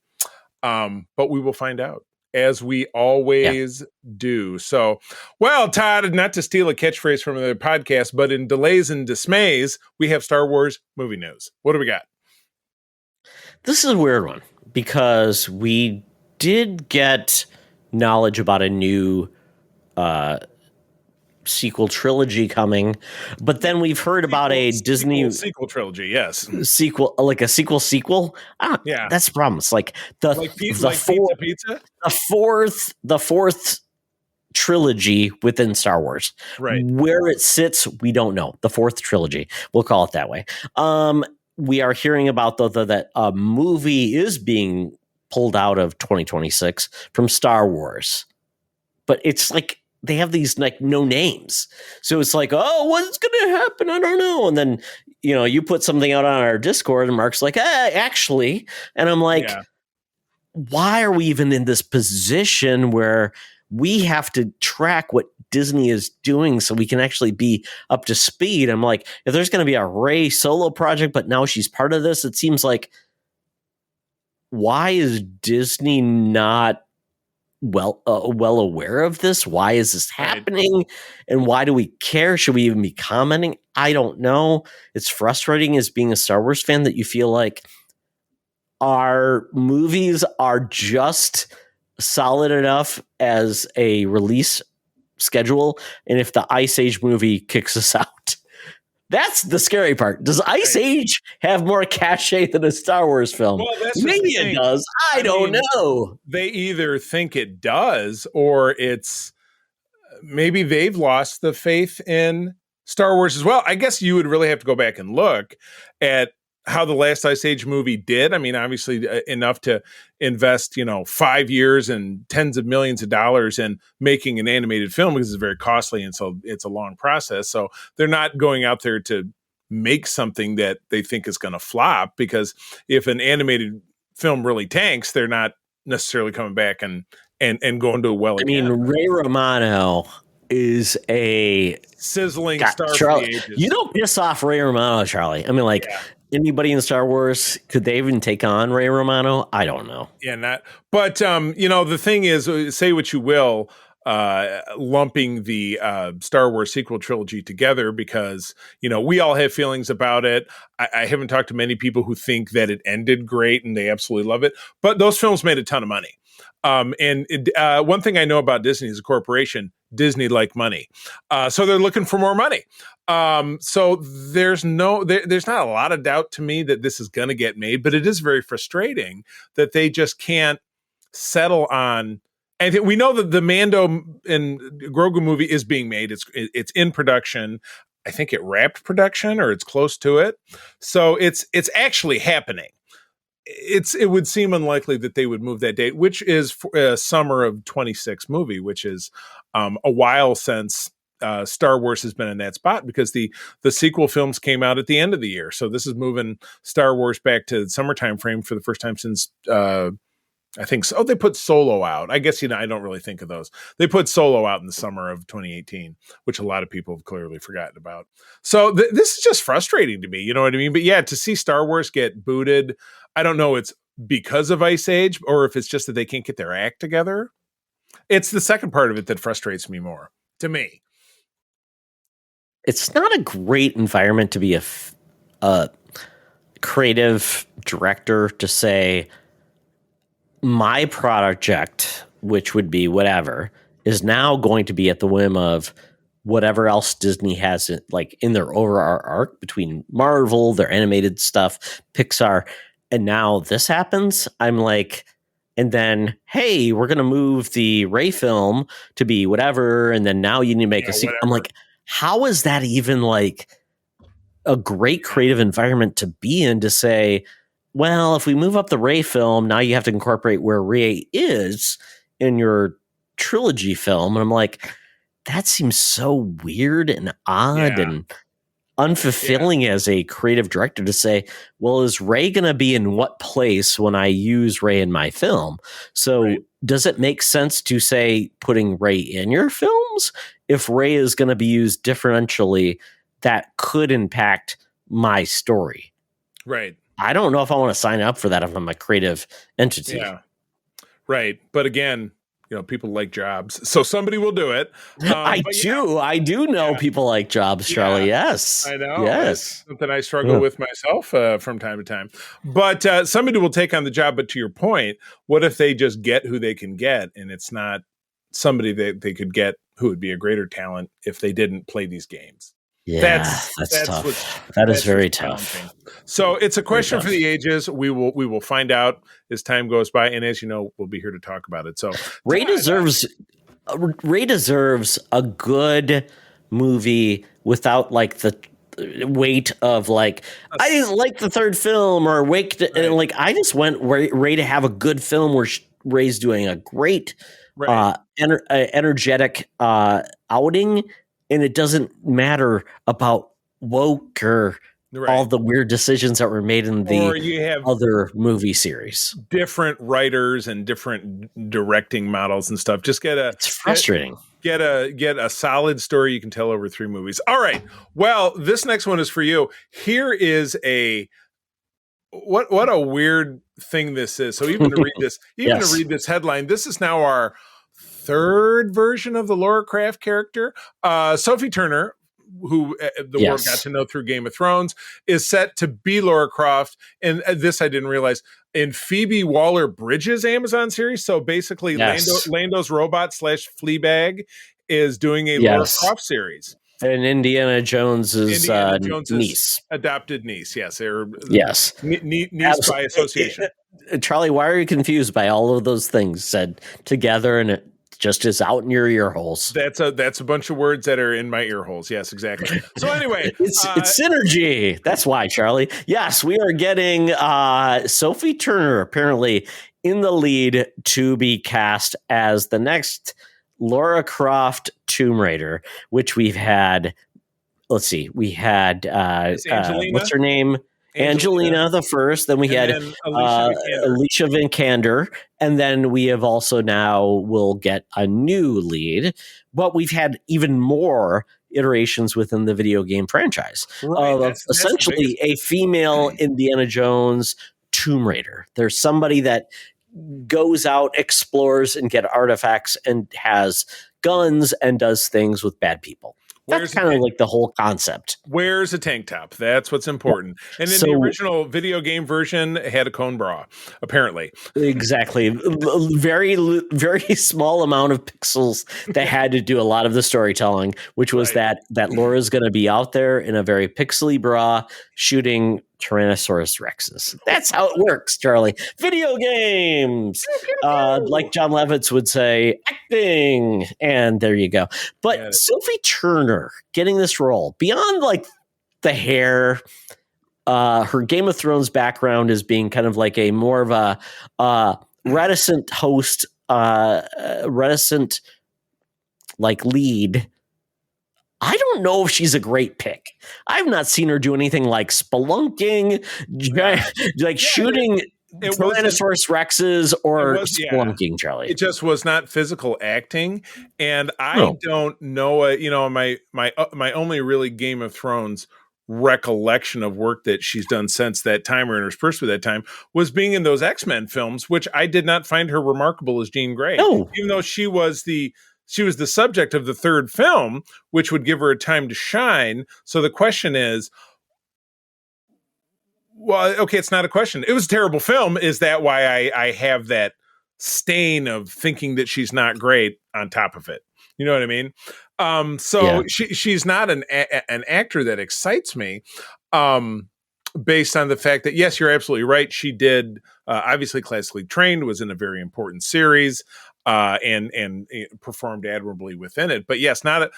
but we will find out, as we always do. So, well, Todd, not to steal a catchphrase from the podcast, but in delays and dismays, we have Star Wars movie news. What do we got? This is a weird one, because we did get knowledge about a new sequel trilogy coming, but then we've heard about a Disney sequel trilogy. Yes, sequel, like a sequel. Yeah, that's the problem. It's like the fourth trilogy within Star Wars. Right, where it sits, we don't know. The fourth trilogy, we'll call it that way. We are hearing about that a movie is being pulled out of 2026 from Star Wars, but it's like they have these like no names, so it's like, oh, what's going to happen? I don't know. And then you put something out on our Discord, and Mark's like, actually, and I'm like, why are we even in this position where we have to track what Disney is doing so we can actually be up to speed? I'm like, if there's going to be a Rey solo project, but now she's part of this, it seems like, why is Disney not well aware of this? Why is this happening? And why do we care? Should we even be commenting? I don't know. It's frustrating as being a Star Wars fan that you feel like our movies are just solid enough as a release schedule, and if the Ice Age movie kicks us out, that's the scary part. Does Ice Age have more cachet than a Star Wars film? Well, maybe it does. I don't know. They either think it does, or it's maybe they've lost the faith in Star Wars as well. I guess you would really have to go back and look at how the last Ice Age movie did. I mean, obviously enough to invest, 5 years and tens of millions of dollars in making an animated film, because it's very costly, and so it's a long process. So they're not going out there to make something that they think is going to flop, because if an animated film really tanks, they're not necessarily coming back and going to a well again. I mean, Ray Romano is a sizzling star Charlie, for the ages. You don't piss off Ray Romano, Charlie. I mean, anybody in Star Wars, could they even take on Ray Romano? I don't know. Yeah, but the thing is, say what you will, lumping the Star Wars sequel trilogy together, because we all have feelings about it. I haven't talked to many people who think that it ended great and they absolutely love it, but those films made a ton of money. One thing I know about Disney as a corporation, Disney like money, so they're looking for more money. So there's not a lot of doubt to me that this is going to get made, but it is very frustrating that they just can't settle on. And we know that the Mando and Grogu movie is being made. It's in production. I think it wrapped production, or it's close to it. So it's actually happening. It would seem unlikely that they would move that date, which is for a summer of 26 movie, which is a while since Star Wars has been in that spot, because the sequel films came out at the end of the year. So this is moving Star Wars back to the summertime frame for the first time since I think so. Oh, they put Solo out. I guess, I don't really think of those. They put Solo out in the summer of 2018, which a lot of people have clearly forgotten about. So this is just frustrating to me. You know what I mean? But yeah, to see Star Wars get booted, I don't know. It's because of Ice Age, or if it's just that they can't get their act together. It's the second part of it that frustrates me more, to me. it's not a great environment to be a creative director to say my project, which would be whatever, is now going to be at the whim of whatever else Disney has in their overall arc between Marvel, their animated stuff, Pixar, and now this happens. I'm like, and then, hey, we're going to move the Rey film to be whatever, and then now you need to make a sequel. I'm like, how is that even like a great creative environment to be in to say, well, if we move up the Rey film, now you have to incorporate where Rey is in your trilogy film. And I'm like, that seems so weird and odd and unfulfilling as a creative director to say, well, is Rey going to be in what place when I use Rey in my film? So does it make sense to say putting Rey in your films? If Rey is going to be used differentially, that could impact my story. Right. I don't know if I want to sign up for that if I'm a creative entity. Yeah. Right. But again, people like jobs, so somebody will do it. I do know people like jobs, Charlie. Yes. I know. Yes. It's something I struggle with myself from time to time. But somebody will take on the job. But to your point, what if they just get who they can get, and it's not somebody that they could get who would be a greater talent if they didn't play these games? Yeah, that's tough. That is very tough. So it's a question for the ages. We will find out as time goes by, and as you know, we'll be here to talk about it. So Rey deserves a good movie without like the weight of like I didn't like the third film or and like I just want Rey to have a good film where Rey's doing a great energetic outing. And it doesn't matter about woke or all the weird decisions that were made in the other movie series. Different writers and different directing models and stuff. Just it's frustrating. Get a solid story you can tell over 3 movies. All right. Well, this next one is for you. Here is what a weird thing this is. So even to read this headline, this is now our 3rd version of the Laura Croft character. Sophie Turner, who the world got to know through Game of Thrones, is set to be Laura Croft. And this I didn't realize, in Phoebe Waller-Bridge's Amazon series. So basically Lando's robot / Fleabag is doing a Laura Croft series. And Indiana Jones's niece. Adopted niece, yes. Niece by association. Charlie, why are you confused by all of those things said together and it just is out in your ear holes? That's a bunch of words that are in my ear holes. Yes, exactly. So anyway, it's synergy. That's why, Charlie. Yes, we are getting Sophie Turner apparently in the lead to be cast as the next Laura Croft Tomb Raider, which we've had. Let's see, we had what's her name? Angelina the first, then we had Alicia Vikander, and then we have also now will get a new lead, but we've had even more iterations within the video game franchise of essentially a female Indiana Jones Tomb Raider. There's somebody that goes out, explores, and get artifacts and has guns and does things with bad people. That's kind of like the whole concept. Wears a tank top. That's what's important. And in the original video game version, it had a cone bra, apparently. Exactly. Very, very small amount of pixels that had to do a lot of the storytelling, which was that Laura's going to be out there in a very pixely bra shooting Tyrannosaurus Rexes. That's how it works, Charlie. Video games, like John Lovitz would say, acting, and there you go. But Sophie Turner getting this role beyond like the hair, her Game of Thrones background is being kind of like a more of a reticent host, reticent like lead. I don't know if she's a great pick. I've not seen her do anything like spelunking, shooting Tyrannosaurus Rexes or spelunking, Charlie. It just was not physical acting. And I don't know, my only really Game of Thrones recollection of work that she's done since that time or interspersed with that time was being in those X-Men films, which I did not find her remarkable as Jean Grey. No. Even though she was the she was the subject of the third film, which would give her a time to shine. So the question is, well, okay, it's not a question. It was a terrible film. Is that why I have that stain of thinking that she's not great on top of it? You know what I mean? So she's not an actor that excites me, based on the fact that, yes, you're absolutely right. She did, obviously classically trained, was in a very important series, and performed admirably within it. But yes, not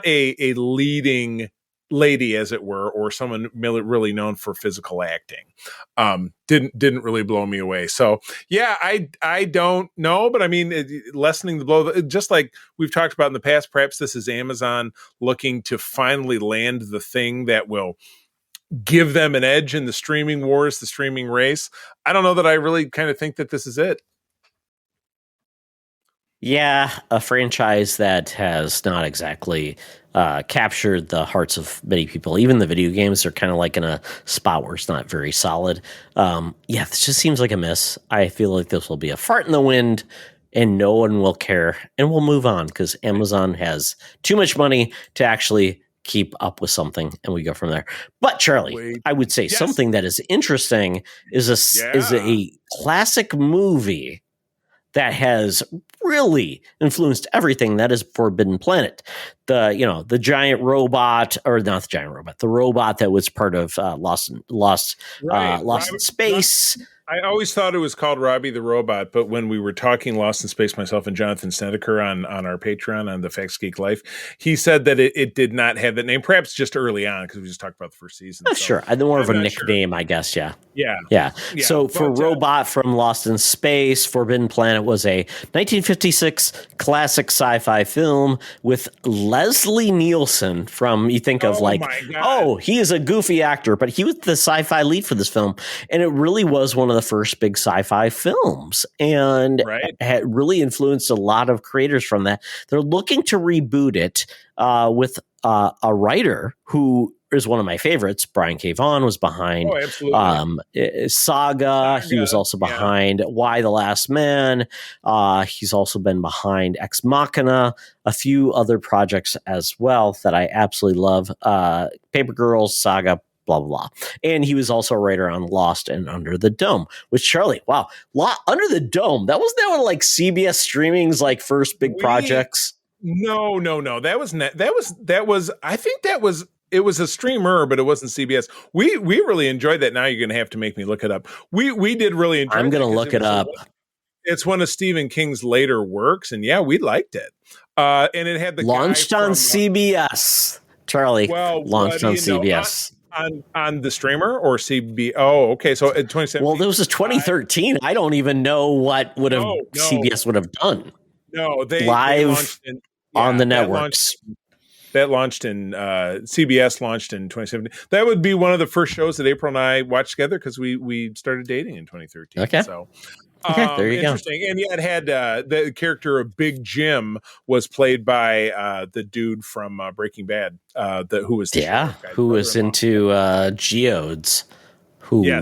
a leading lady, as it were, or someone really known for physical acting. Didn't really blow me away. So yeah, I don't know, but I mean, lessening the blow, just like we've talked about in the past, perhaps this is Amazon looking to finally land the thing that will give them an edge in the streaming wars, the streaming race. I don't know that I really kind of think that this is it. Yeah, a franchise that has not exactly captured the hearts of many people. Even the video games are kind of like in a spot where it's not very solid. This just seems like a miss. I feel like this will be a fart in the wind and no one will care and we'll move on because Amazon has too much money to actually keep up with something and we go from there. But Charlie, I would say something that is interesting is a classic movie that has really influenced everything, that is Forbidden Planet. The giant robot, or not the giant robot, the robot that was part of Lost in Space. I always thought it was called Robbie the Robot, but when we were talking Lost in Space, myself and Jonathan Snedeker on our Patreon on the Facts Geek Life, he said that it did not have that name, perhaps just early on, because we just talked about the first season. Sure. I think more of a nickname, I guess, yeah. Yeah. So for Robot from Lost in Space, Forbidden Planet was a 1956 classic sci-fi film with Leslie Nielsen from, you think of he is a goofy actor, but he was the sci-fi lead for this film. And it really was one of the first big sci-fi films and had really influenced a lot of creators from that. They're looking to reboot it with a writer who is one of my favorites. Brian K. Vaughan was behind Saga. He was also behind Why the Last Man. He's also been behind Ex Machina, a few other projects as well that I absolutely love. Paper Girls, Saga, blah, blah, blah. And he was also a writer on Lost and Under the Dome, which Charlie, wow. Under the Dome, that was one of like CBS streaming's like first big projects. No. It was a streamer, but it wasn't CBS. We really enjoyed that. Now you're going to have to make me look it up. We did really enjoy it. I'm going to look it up. It's one of Stephen King's later works. And yeah, we liked it. And it had the launched on CBS. Charlie, launched on CBS. On the streamer or CB? Oh, okay. So in 2017. Well, this was 2013. I don't even know what CBS would have done. No, they live on the networks. CBS launched in 2017. That would be one of the first shows that April and I watched together because we started dating in 2013. Okay. So. There you go. And yeah, it had the character of Big Jim was played by the dude from Breaking Bad, who was into geodes, who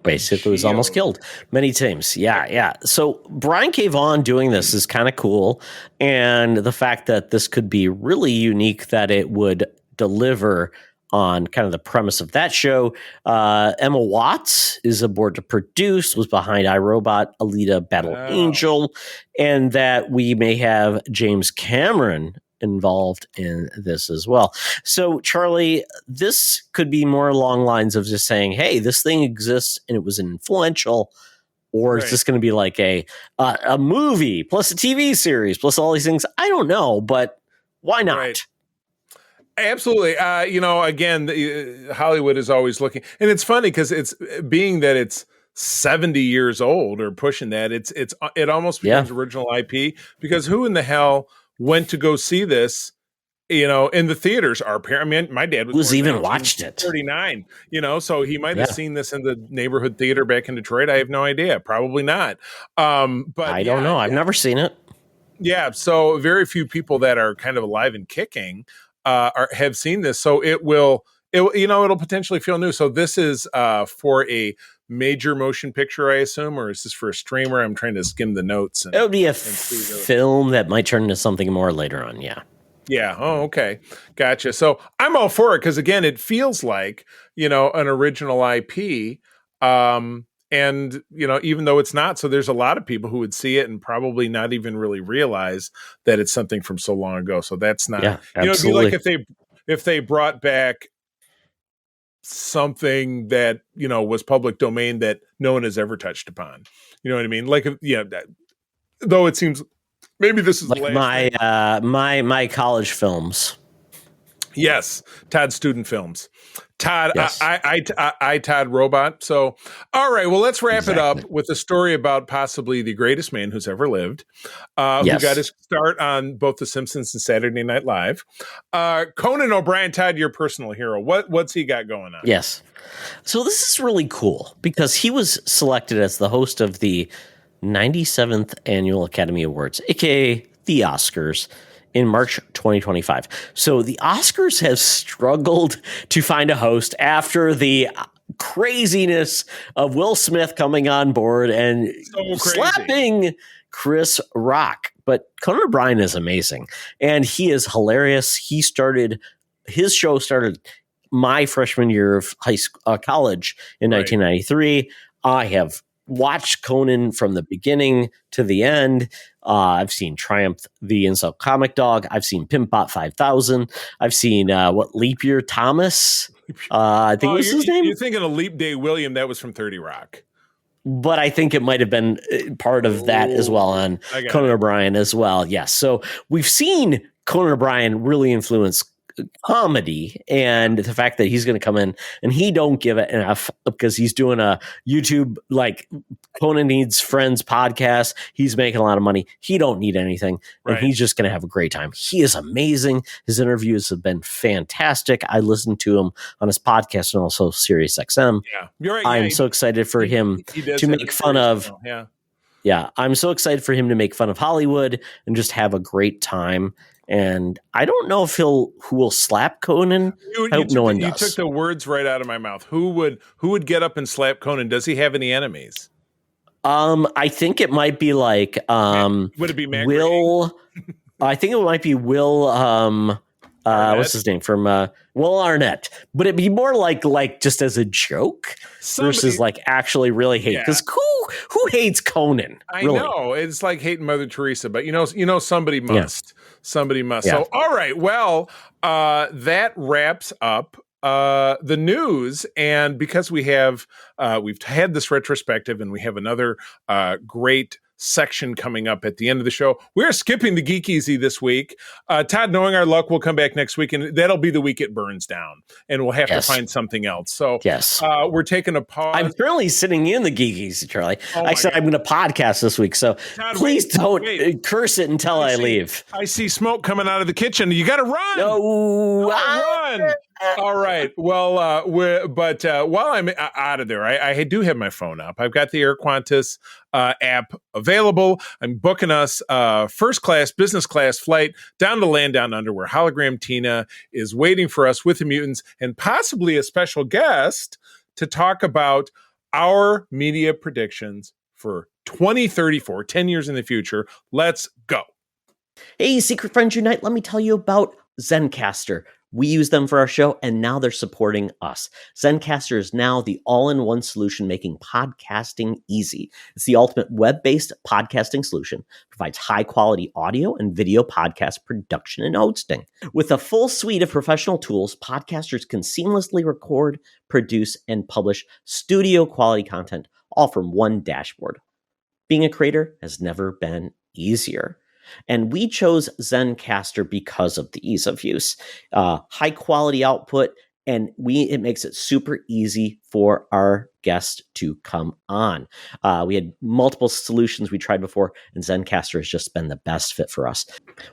basically was almost killed many times. Yeah. So Brian K. Vaughan doing this is kind of cool, and the fact that this could be really unique, that it would deliver on kind of the premise of that show. Emma Watts is aboard to produce, was behind iRobot, Alita Battle Angel, and that we may have James Cameron involved in this as well. So, Charlie, this could be more along lines of just saying, hey, this thing exists and it was influential, or is this going to be like a movie plus a TV series plus all these things? I don't know, but why not? Right. Absolutely. Again, Hollywood is always looking, and it's funny because it's being that it's 70 years old or pushing that, it almost becomes original IP, because who in the hell went to go see this, in the theaters? My dad was even watched it 39, so he might have seen this in the neighborhood theater back in Detroit. I have no idea. Probably not. But I don't know. I've never seen it. Yeah. So very few people that are kind of alive and kicking have seen this. So it will it'll potentially feel new. So this is for a major motion picture, I assume, or is this for a streamer? I'm trying to skim the notes. It would be a film that might turn into something more later on. Yeah. Yeah. Oh, okay. Gotcha. So I'm all for it because, again, it feels like, an original IP. And, even though it's not, so there's a lot of people who would see it and probably not even really realize that it's something from so long ago. So that's not, it'd be like if they brought back something that, was public domain that no one has ever touched upon. You know what I mean? Like, though it seems maybe this is like my college films. Yes. Todd Student Films. Todd, yes. I Todd Robot. So, all right. Well, let's wrap it up with a story about possibly the greatest man who's ever lived, who got his start on both The Simpsons and Saturday Night Live. Conan O'Brien, Todd, your personal hero. What's he got going on? Yes. So this is really cool because he was selected as the host of the 97th Annual Academy Awards, aka the Oscars, in March 2025. So the Oscars have struggled to find a host after the craziness of Will Smith coming on board and slapping Chris Rock. But Conan O'Brien is amazing, and he is hilarious. His show started my freshman year of college in 1993. I have watched Conan from the beginning to the end. I've seen Triumph, the Incel Comic Dog. I've seen Pimpbot 5000. I've seen Leap Year Thomas. I think was his name. You're thinking of Leap Day William. That was from 30 Rock. But I think it might have been part of that as well on Conan O'Brien as well. Yes. So we've seen Conan O'Brien really influence comedy, and the fact that he's going to come in and he don't give it enough because he's doing a YouTube like Conan Needs Friends podcast. He's making a lot of money. He don't need anything, and he's just going to have a great time. He is amazing. His interviews have been fantastic. I listened to him on his podcast and also Sirius XM. Yeah, you're right. I'm so excited for him to make fun of. Yeah, I'm so excited for him to make fun of Hollywood and just have a great time. And I don't know if who will slap Conan. I hope no one does. You took the words right out of my mouth. Who would get up and slap Conan? Does he have any enemies? I think it might be like would it be Matt Will? I think it might be Will. What's his name from Will Arnett? But it'd be more like just as a joke versus like actually really hate. Because who hates Conan? I know it's like hating Mother Teresa, but somebody must. Somebody must. Yeah. So all right, well, that wraps up the news, and because we've had this retrospective, and we have another great section coming up at the end of the show. We're skipping the Geek Easy this week. Todd, knowing our luck, we'll come back next week, and that'll be the week it burns down, and we'll have to find something else. So we're taking a pause. I'm currently sitting in the Geek Easy, Charlie. I said I'm going to podcast this week, so Todd, please don't curse it until I leave. I see smoke coming out of the kitchen. You got to run. No, run. All right. Well, while I'm out of there, I do have my phone up. I've got the Air Qantas app available. I'm booking us first class, business class flight down to Land Down Under, where Hologram Tina is waiting for us with the mutants and possibly a special guest to talk about our media predictions for 2034, 10 years in the future. Let's go. Hey, Secret Friends Unite, let me tell you about Zencastr. We use them for our show, and now they're supporting us. Zencastr is now the all-in-one solution making podcasting easy. It's the ultimate web-based podcasting solution. Provides high-quality audio and video podcast production and hosting. With a full suite of professional tools, podcasters can seamlessly record, produce, and publish studio-quality content, all from one dashboard. Being a creator has never been easier. And we chose Zencastr because of the ease of use, high quality output, and it makes it super easy for our guests to come on. We had multiple solutions we tried before, and Zencastr has just been the best fit for us.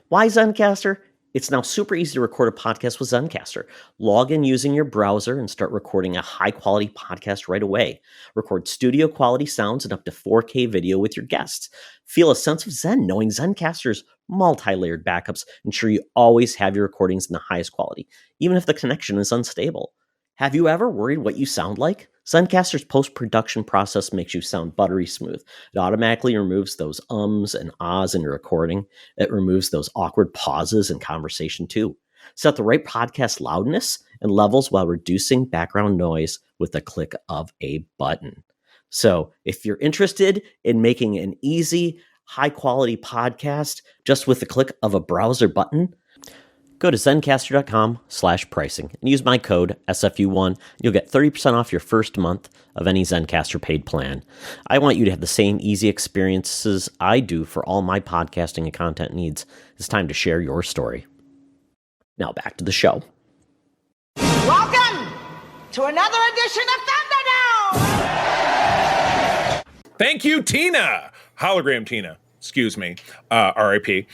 Why Zencastr? It's now super easy to record a podcast with Zencastr. Log in using your browser and start recording a high-quality podcast right away. Record studio-quality sounds and up to 4K video with your guests. Feel a sense of zen knowing Zencastr's multi-layered backups ensure you always have your recordings in the highest quality, even if the connection is unstable. Have you ever worried what you sound like? Zencastr's post-production process makes you sound buttery smooth. It automatically removes those ums and ahs in your recording. It removes those awkward pauses in conversation too. Set the right podcast loudness and levels while reducing background noise with the click of a button. So if you're interested in making an easy, high-quality podcast just with the click of a browser button, go to zencastr.com/pricing and use my code SFU1. You'll get 30% off your first month of any Zencastr paid plan. I want you to have the same easy experiences I do for all my podcasting and content needs. It's time to share your story. Now back to the show. Welcome to another edition of Thunderdome! Thank you, Tina. Hologram Tina. Excuse me. R.I.P.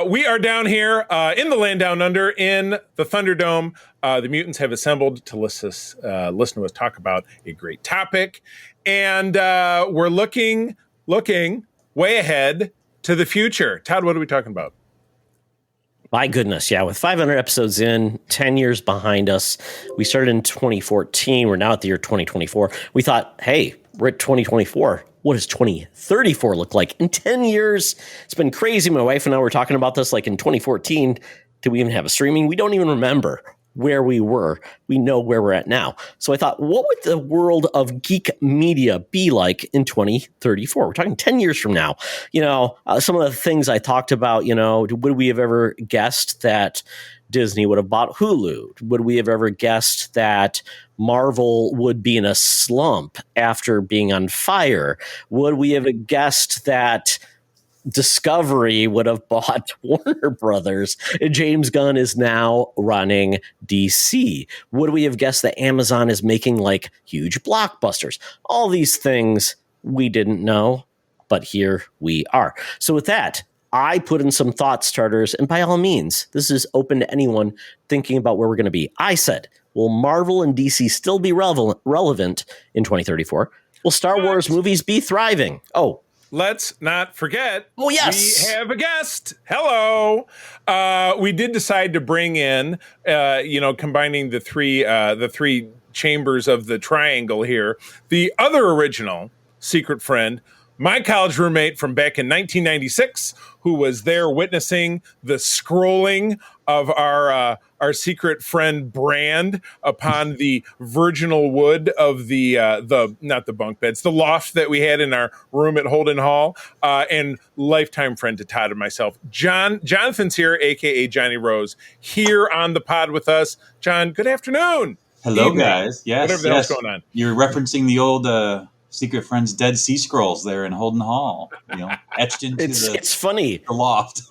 We are down here in the land down under in the Thunderdome. The mutants have assembled to listen to us talk about a great topic. And we're looking way ahead to the future. Todd, what are we talking about? My goodness, yeah. With 500 episodes in, 10 years behind us, we started in 2014. We're now at the year 2024. We thought, hey, we're at 2024. What does 2034 look like? In 10 years, it's been crazy. My wife and I were talking about this like in 2014. Did we even have a streaming? We don't even remember where we were. We know where we're at now. So I thought, what would the world of geek media be like in 2034? We're talking 10 years from now. You know, some of the things I talked about, you know, would we have ever guessed that Disney would have bought Hulu? Would we have ever guessed that Marvel would be in a slump after being on fire? Would we have guessed that Discovery would have bought Warner Brothers and James Gunn is now running DC? Would we have guessed that Amazon is making like huge blockbusters? All these things we didn't know, but here we are. So with that, I put in some thought starters, and by all means, this is open to anyone thinking about where we're going to be. I said, will Marvel and DC still be relevant in 2034? Will Star Wars movies be thriving? Oh, let's not forget. Oh, yes. We have a guest. Hello. We did decide to bring in, combining the three chambers of the triangle here, the other original secret friend, my college roommate from back in 1996, who was there witnessing the scrolling of our secret friend brand upon the virginal wood of the not the bunk beds, the loft that we had in our room at Holden Hall, and lifetime friend to Todd and myself. Jonathan's here, aka Johnny Rose, here on the pod with us. John, good afternoon. Hello, Evening. Guys. Yes, whatever the hell's going on. You're referencing the old Secret Friends Dead Sea Scrolls there in Holden Hall, etched into it's funny. The loft.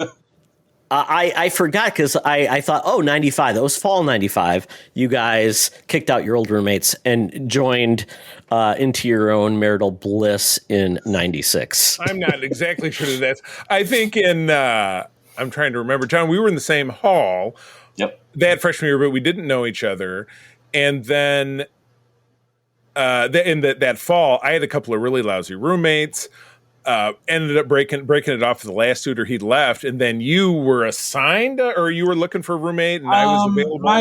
I forgot because I thought, 95. That was fall 95. You guys kicked out your old roommates and joined into your own marital bliss in 96. I'm not exactly sure that's. I think I'm trying to remember. John, we were in the same hall. Yep. That freshman year, but we didn't know each other. And then in that fall, I had a couple of really lousy roommates. Ended up breaking it off with the last tutor he'd left, and then you were assigned, or you were looking for a roommate, and I was available. My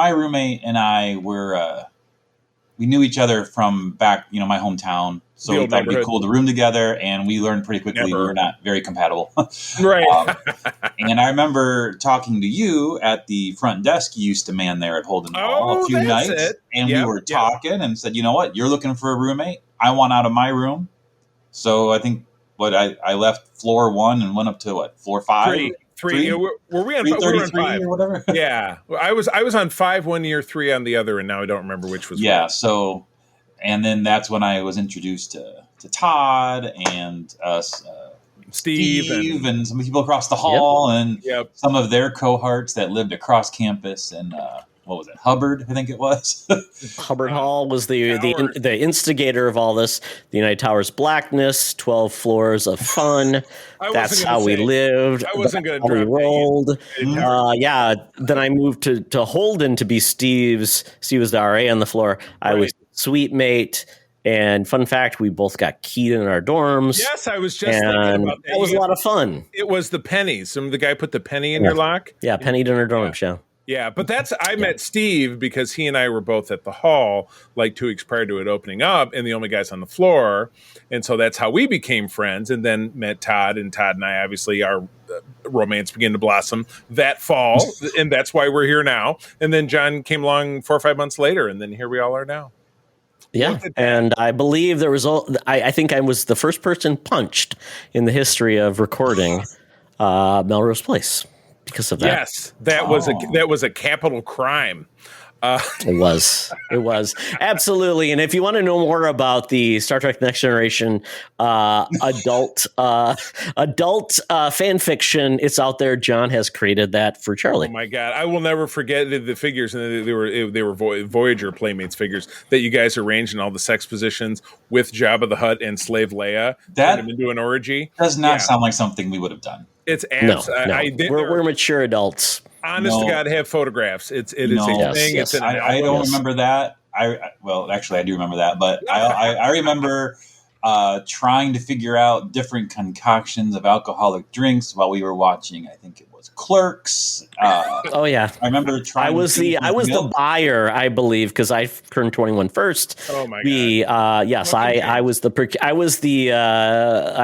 roommate and I were we knew each other from back, my hometown. So we thought it'd be cool to room together, and we learned pretty quickly we were not very compatible. Right. And I remember talking to you at the front desk you used to man there at Holden Hall a few nights, and we were talking and said, you know what, you're looking for a roommate. I want out of my room. So I think I left floor 1 and went up to floor 5? Three. Were we on 5 or whatever? Yeah, I was on 5 one year, 3 on the other, and now I don't remember which was. Yeah. Which. So, and then that's when I was introduced to Todd and Steve and some people across the hall and some of their cohorts that lived across campus and. What was it? Hubbard, I think it was. Hubbard Hall was the instigator of all this. The United Towers Blackness, 12 floors of fun. That's how we lived. I wasn't going to rolled. Then I moved to Holden to be Steve's. Steve was the RA on the floor. I was suite mate. And fun fact, we both got keyed in our dorms. Yes, I was just thinking about that. That was a lot of fun. It was the pennies. The guy put the penny in your lock. Yeah, pennied in our dorms, yeah. Yeah, but I met Steve because he and I were both at the hall like 2 weeks prior to it opening up, and the only guys on the floor. And so that's how we became friends, and then met Todd, and Todd and I, obviously, our romance began to blossom that fall, and that's why we're here now. And then John came along 4 or 5 months later, and then here we all are now. Yeah, and I believe there was, I think I was the first person punched in the history of recording Melrose Place. Because of that. Yes, that was a capital crime. It was absolutely. And if you want to know more about the Star Trek Next Generation adult fan fiction, it's out there. John has created that for Charlie. Oh my God, I will never forget the figures, and they were Voyager Playmates figures that you guys arranged in all the sex positions with Jabba the Hutt and Slave Leia. That turned them into an orgy. Does not sound like something we would have done. It's no. We're mature adults. Honest to God, have photographs. It is a thing. Yes. It's I don't remember that. Actually, I do remember that, but I remember trying to figure out different concoctions of alcoholic drinks while we were watching. I think it was Clerks. Oh yeah, I remember trying. I was the buyer, I believe, because I turned 21 first. Oh my God! Yes, I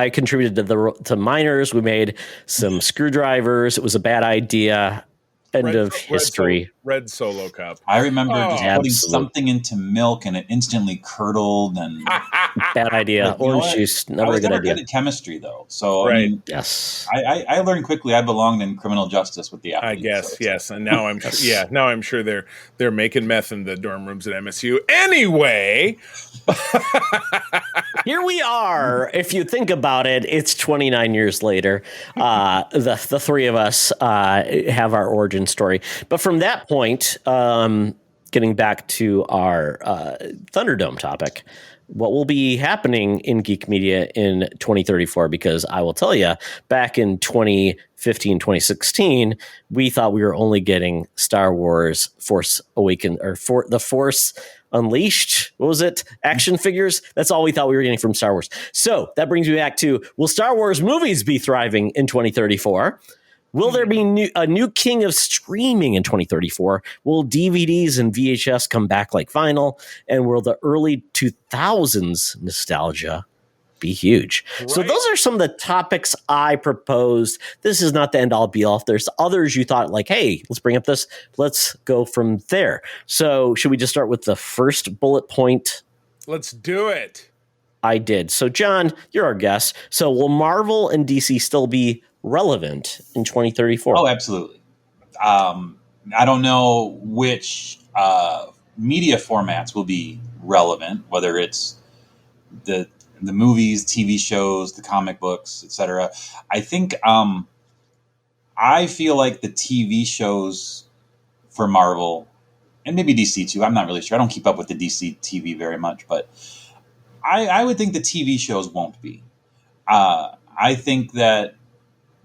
contributed to miners. We made some screwdrivers. It was a bad idea. End of history. Red Solo cup. I remember just putting something into milk and it instantly curdled. And bad idea. Orange juice, never a good idea. I was never good at chemistry, though. So right. I mean, yes, I learned quickly. I belonged in criminal justice with the athletes. I guess so yes. And now I'm now I'm sure they're making meth in the dorm rooms at MSU. Anyway. Here we are. If you think about it, it's 29 years later. The three of us have our origin story. But from that point, getting back to our Thunderdome topic, what will be happening in geek media in 2034? Because I will tell you, back in 2015, 2016, we thought we were only getting Star Wars Force Awakens or The Force Unleashed. What was it? Action figures. That's all we thought we were getting from Star Wars. So that brings me back to, will Star Wars movies be thriving in 2034? Will there be a new king of streaming in 2034? Will DVDs and VHS come back like vinyl? And will the early 2000s nostalgia be huge? Right. So those are some of the topics I proposed. This is not the end all be all. If there's others you thought like, hey, let's bring up this. Let's go from there. So should we just start with the first bullet point? Let's do it. I did. So John, you're our guest. So will Marvel and DC still be relevant in 2034? Oh, absolutely. I don't know which media formats will be relevant, whether it's the movies, TV shows, the comic books, etc. I think I feel like the TV shows for Marvel and maybe DC too. I'm not really sure. I don't keep up with the DC TV very much, but I would think the TV shows won't be. I think that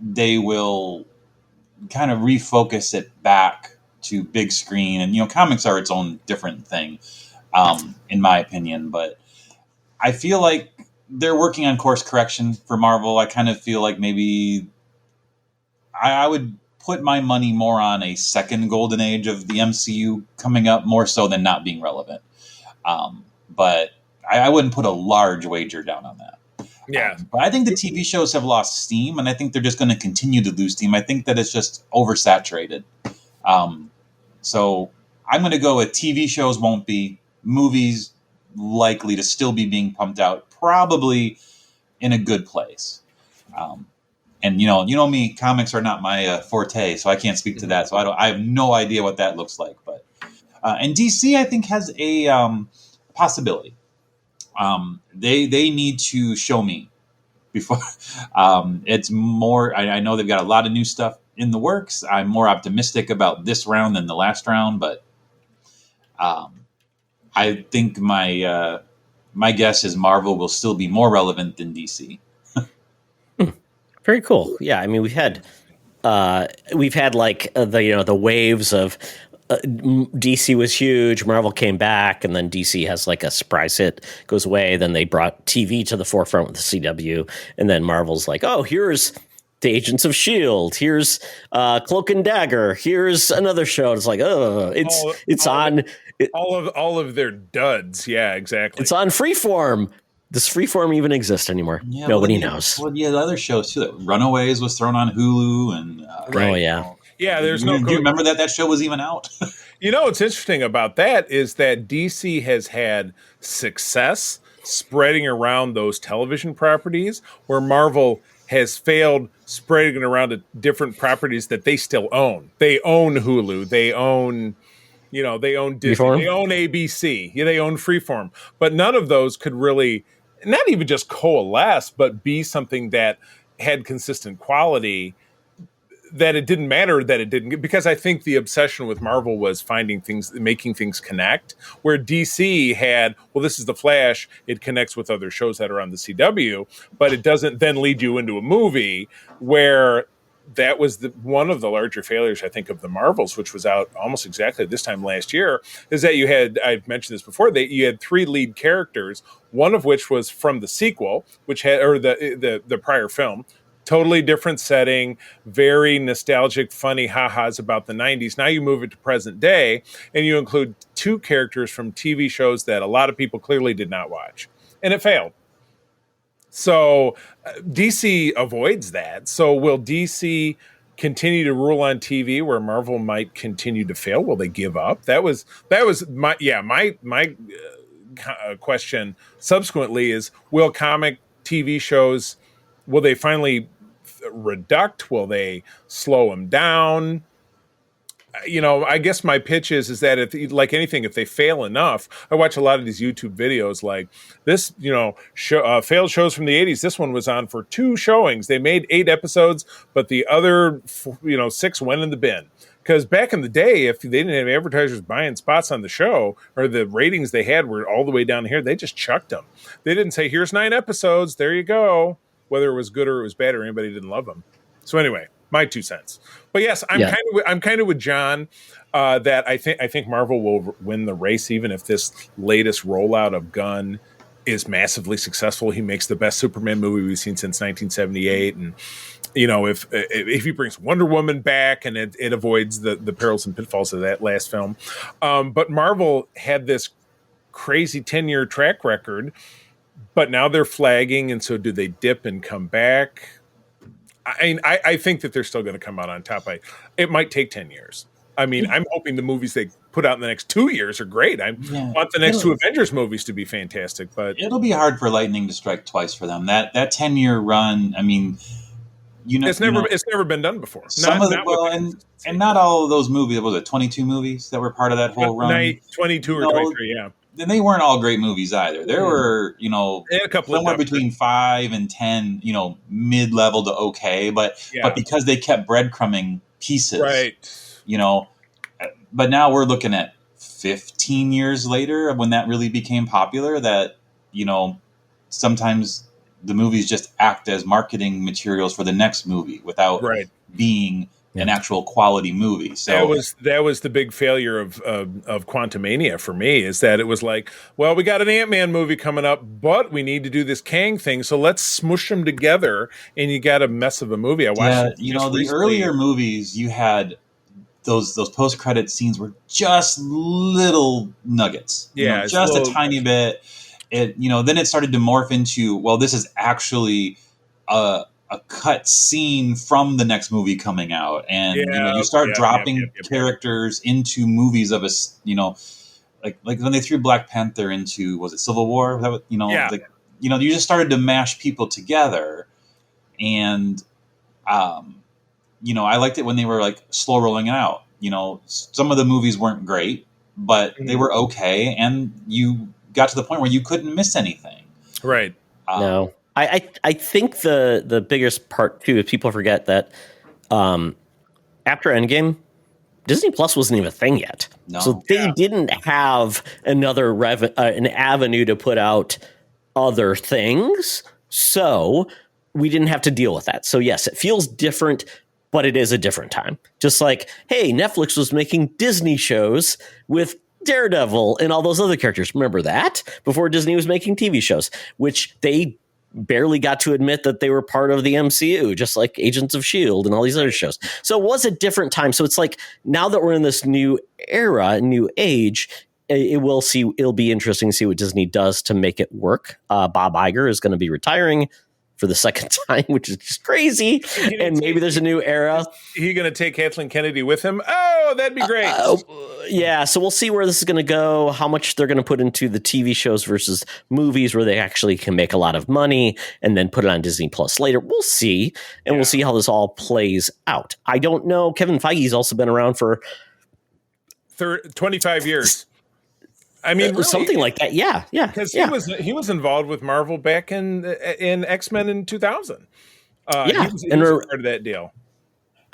they will kind of refocus it back to big screen, and comics are its own different thing, in my opinion. But I feel like they're working on course correction for Marvel. I kind of feel like maybe I would put my money more on a second golden age of the MCU coming up, more so than not being relevant. But I wouldn't put a large wager down on that. Yeah. But I think the TV shows have lost steam, and I think they're just going to continue to lose steam. I think that it's just oversaturated. So I'm going to go with TV shows won't be, movies likely to still be being pumped out, probably in a good place. And you know me, comics are not my forte, so I can't speak to that. So I have no idea what that looks like. But and DC, I think, has a possibility. They need to show me before it's more. I know they've got a lot of new stuff in the works. I'm more optimistic about this round than the last round, but I think my guess is Marvel will still be more relevant than DC. Very cool. Yeah, I mean we've had like the waves of. DC was huge. Marvel came back, and then DC has like a surprise hit, goes away. Then they brought TV to the forefront with the CW, and then Marvel's like, oh, here's the Agents of S.H.I.E.L.D. Here's Cloak and Dagger. Here's another show. It's like, all of their duds. Yeah, exactly. It's on Freeform. Does Freeform even exist anymore? Yeah, Nobody knows. Well, yeah, the other shows too. Like Runaways was thrown on Hulu, and right. Oh yeah, yeah. There's do you remember that show was even out? What's interesting about that is that DC has had success spreading around those television properties, where Marvel has failed spreading around to different properties that they still own. They own Hulu. They own. They own Disney, Freeform? They own ABC, they own Freeform, but none of those could really, not even just coalesce, but be something that had consistent quality, that it didn't matter that it didn't, because I think the obsession with Marvel was finding things, making things connect, where DC had, well, this is the Flash, it connects with other shows that are on the CW, but it doesn't then lead you into a movie, where that was one of the larger failures, I think, of the Marvels, which was out almost exactly this time last year, is that you had, I've mentioned this before, that you had 3 lead characters, one of which was from the sequel, which had, or the prior film, totally different setting, very nostalgic, funny ha-has about the 90s. Now you move it to present day, and you include 2 characters from TV shows that a lot of people clearly did not watch, and it failed. So DC avoids that. So will DC continue to rule on TV where Marvel might continue to fail? Will they give up? That was my question subsequently is, will comic TV shows, will they finally reduct? Will they slow them down? I guess my pitch is that if, like anything, if they fail enough, I watch a lot of these YouTube videos like this, failed shows from the 80s. This one was on for 2 showings. They made 8 episodes, but the other, 6 went in the bin. Because back in the day, if they didn't have advertisers buying spots on the show, or the ratings they had were all the way down here, they just chucked them. They didn't say, here's 9 episodes, there you go. Whether it was good or it was bad or anybody didn't love them. So anyway, my 2 cents. But yes, I'm kind of with John that I think Marvel will win the race, even if this latest rollout of Gunn is massively successful. He makes the best Superman movie we've seen since 1978, and if he brings Wonder Woman back and it avoids the perils and pitfalls of that last film. But Marvel had this crazy 10-year track record, but now they're flagging, and so do they dip and come back? I think that they're still going to come out on top. It might take 10 years. I'm hoping the movies they put out in the next 2 years are great. I want the next 2 Avengers movies to be fantastic, but it'll be hard for lightning to strike twice for them. That 10-year run, it's never been done before. And not all of those movies. Was it 22 movies that were part of that whole run? 22 or 23, yeah. And they weren't all great movies either. There were, a couple somewhere between 5 and 10, mid-level to okay, but because they kept breadcrumbing pieces, right? But now we're looking at 15 years later when that really became popular. That sometimes the movies just act as marketing materials for the next movie without being an actual quality movie. So that was the big failure of Quantumania for me, is that it was like, well, we got an Ant-Man movie coming up, but we need to do this Kang thing, so let's smush them together, and you got a mess of a movie. I watched the earlier movies, you had those post-credit scenes were just little nuggets. Just a tiny bit. Then it started to morph into, well, this is actually a cut scene from the next movie coming out, and you start dropping characters into movies of like when they threw Black Panther into, was it Civil War? You just started to mash people together, and I liked it when they were like slow rolling it out. Some of the movies weren't great, but they were okay, and you got to the point where you couldn't miss anything. Right. No. I think the biggest part too is people forget that after Endgame, Disney Plus wasn't even a thing yet, so they didn't have another an avenue to put out other things. So we didn't have to deal with that. So yes, it feels different, but it is a different time. Just like, hey, Netflix was making Disney shows with Daredevil and all those other characters. Remember that? Before Disney was making TV shows, which they barely got to admit that they were part of the MCU, just like Agents of S.H.I.E.L.D. and all these other shows. So it was a different time. So it's like now that we're in this new era, new age, it'll be interesting to see what Disney does to make it work. Bob Iger is going to be retiring for the second time, which is just crazy. And maybe there's a new era. Is he going to take Kathleen Kennedy with him? Oh, that'd be great. Yeah, so we'll see where this is going to go, how much they're going to put into the TV shows versus movies where they actually can make a lot of money and then put it on Disney Plus later. We'll see, and we'll see how this all plays out. I don't know. Kevin Feige's also been around for 25 years. I mean, really, something like that. Yeah. Because he was involved with Marvel back in X-Men in 2000. He was part of that deal.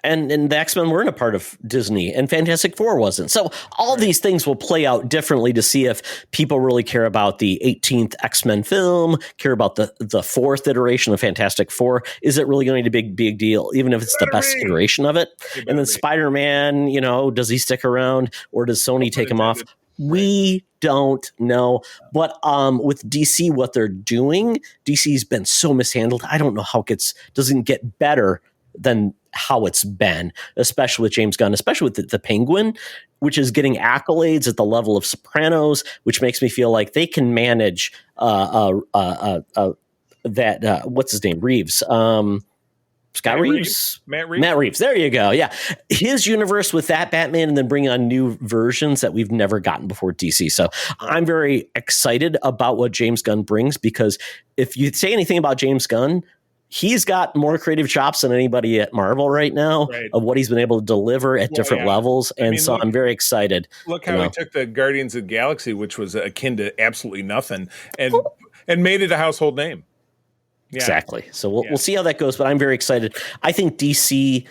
And the X-Men weren't a part of Disney, and Fantastic Four wasn't. So all these things will play out differently to see if people really care about the 18th X-Men film, care about the fourth iteration of Fantastic Four. Is it really going to be a big deal, even if it's the best iteration of it? And then Spider-Man, does he stick around, or does Sony take him off? We don't know. But with DC, what they're doing, DC's been so mishandled. I don't know how it doesn't get better than how it's been, especially with James Gunn, especially with the Penguin, which is getting accolades at the level of Sopranos, which makes me feel like they can manage that. What's his name? Reeves. Scott Reeves? Matt Reeves. Matt Reeves. There you go. Yeah. His universe with that Batman, and then bring on new versions that we've never gotten before DC. So I'm very excited about what James Gunn brings, because if you say anything about James Gunn, he's got more creative chops than anybody at Marvel right now of what he's been able to deliver at different levels. And I'm very excited. Look how he took the Guardians of the Galaxy, which was akin to absolutely nothing, and made it a household name. Yeah. Exactly. So we'll see how that goes, but I'm very excited. I think DC,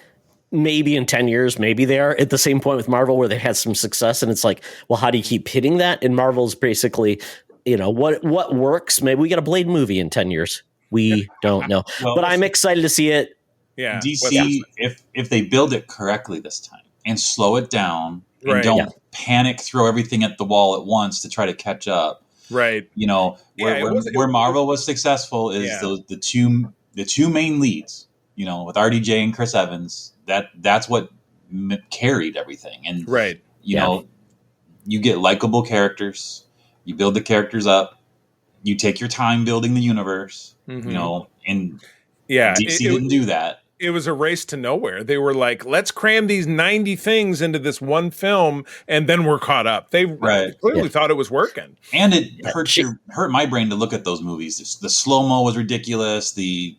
maybe in 10 years, maybe they are at the same point with Marvel where they had some success, and it's like, well, how do you keep hitting that? And Marvel's basically, what works? Maybe we get a Blade movie in 10 years. We don't know, but I'm excited to see it. Yeah. DC, if they build it correctly this time and slow it down and don't panic, throw everything at the wall at once to try to catch up. Right. Where Marvel was successful is the two main leads, with RDJ and Chris Evans. That's what carried everything. And, you get likable characters, you build the characters up, you take your time building the universe, and DC didn't do that. It was a race to nowhere. They were like, let's cram these 90 things into this one film, and then we're caught up. They clearly thought it was working. And it hurt my brain to look at those movies. The slow-mo was ridiculous. The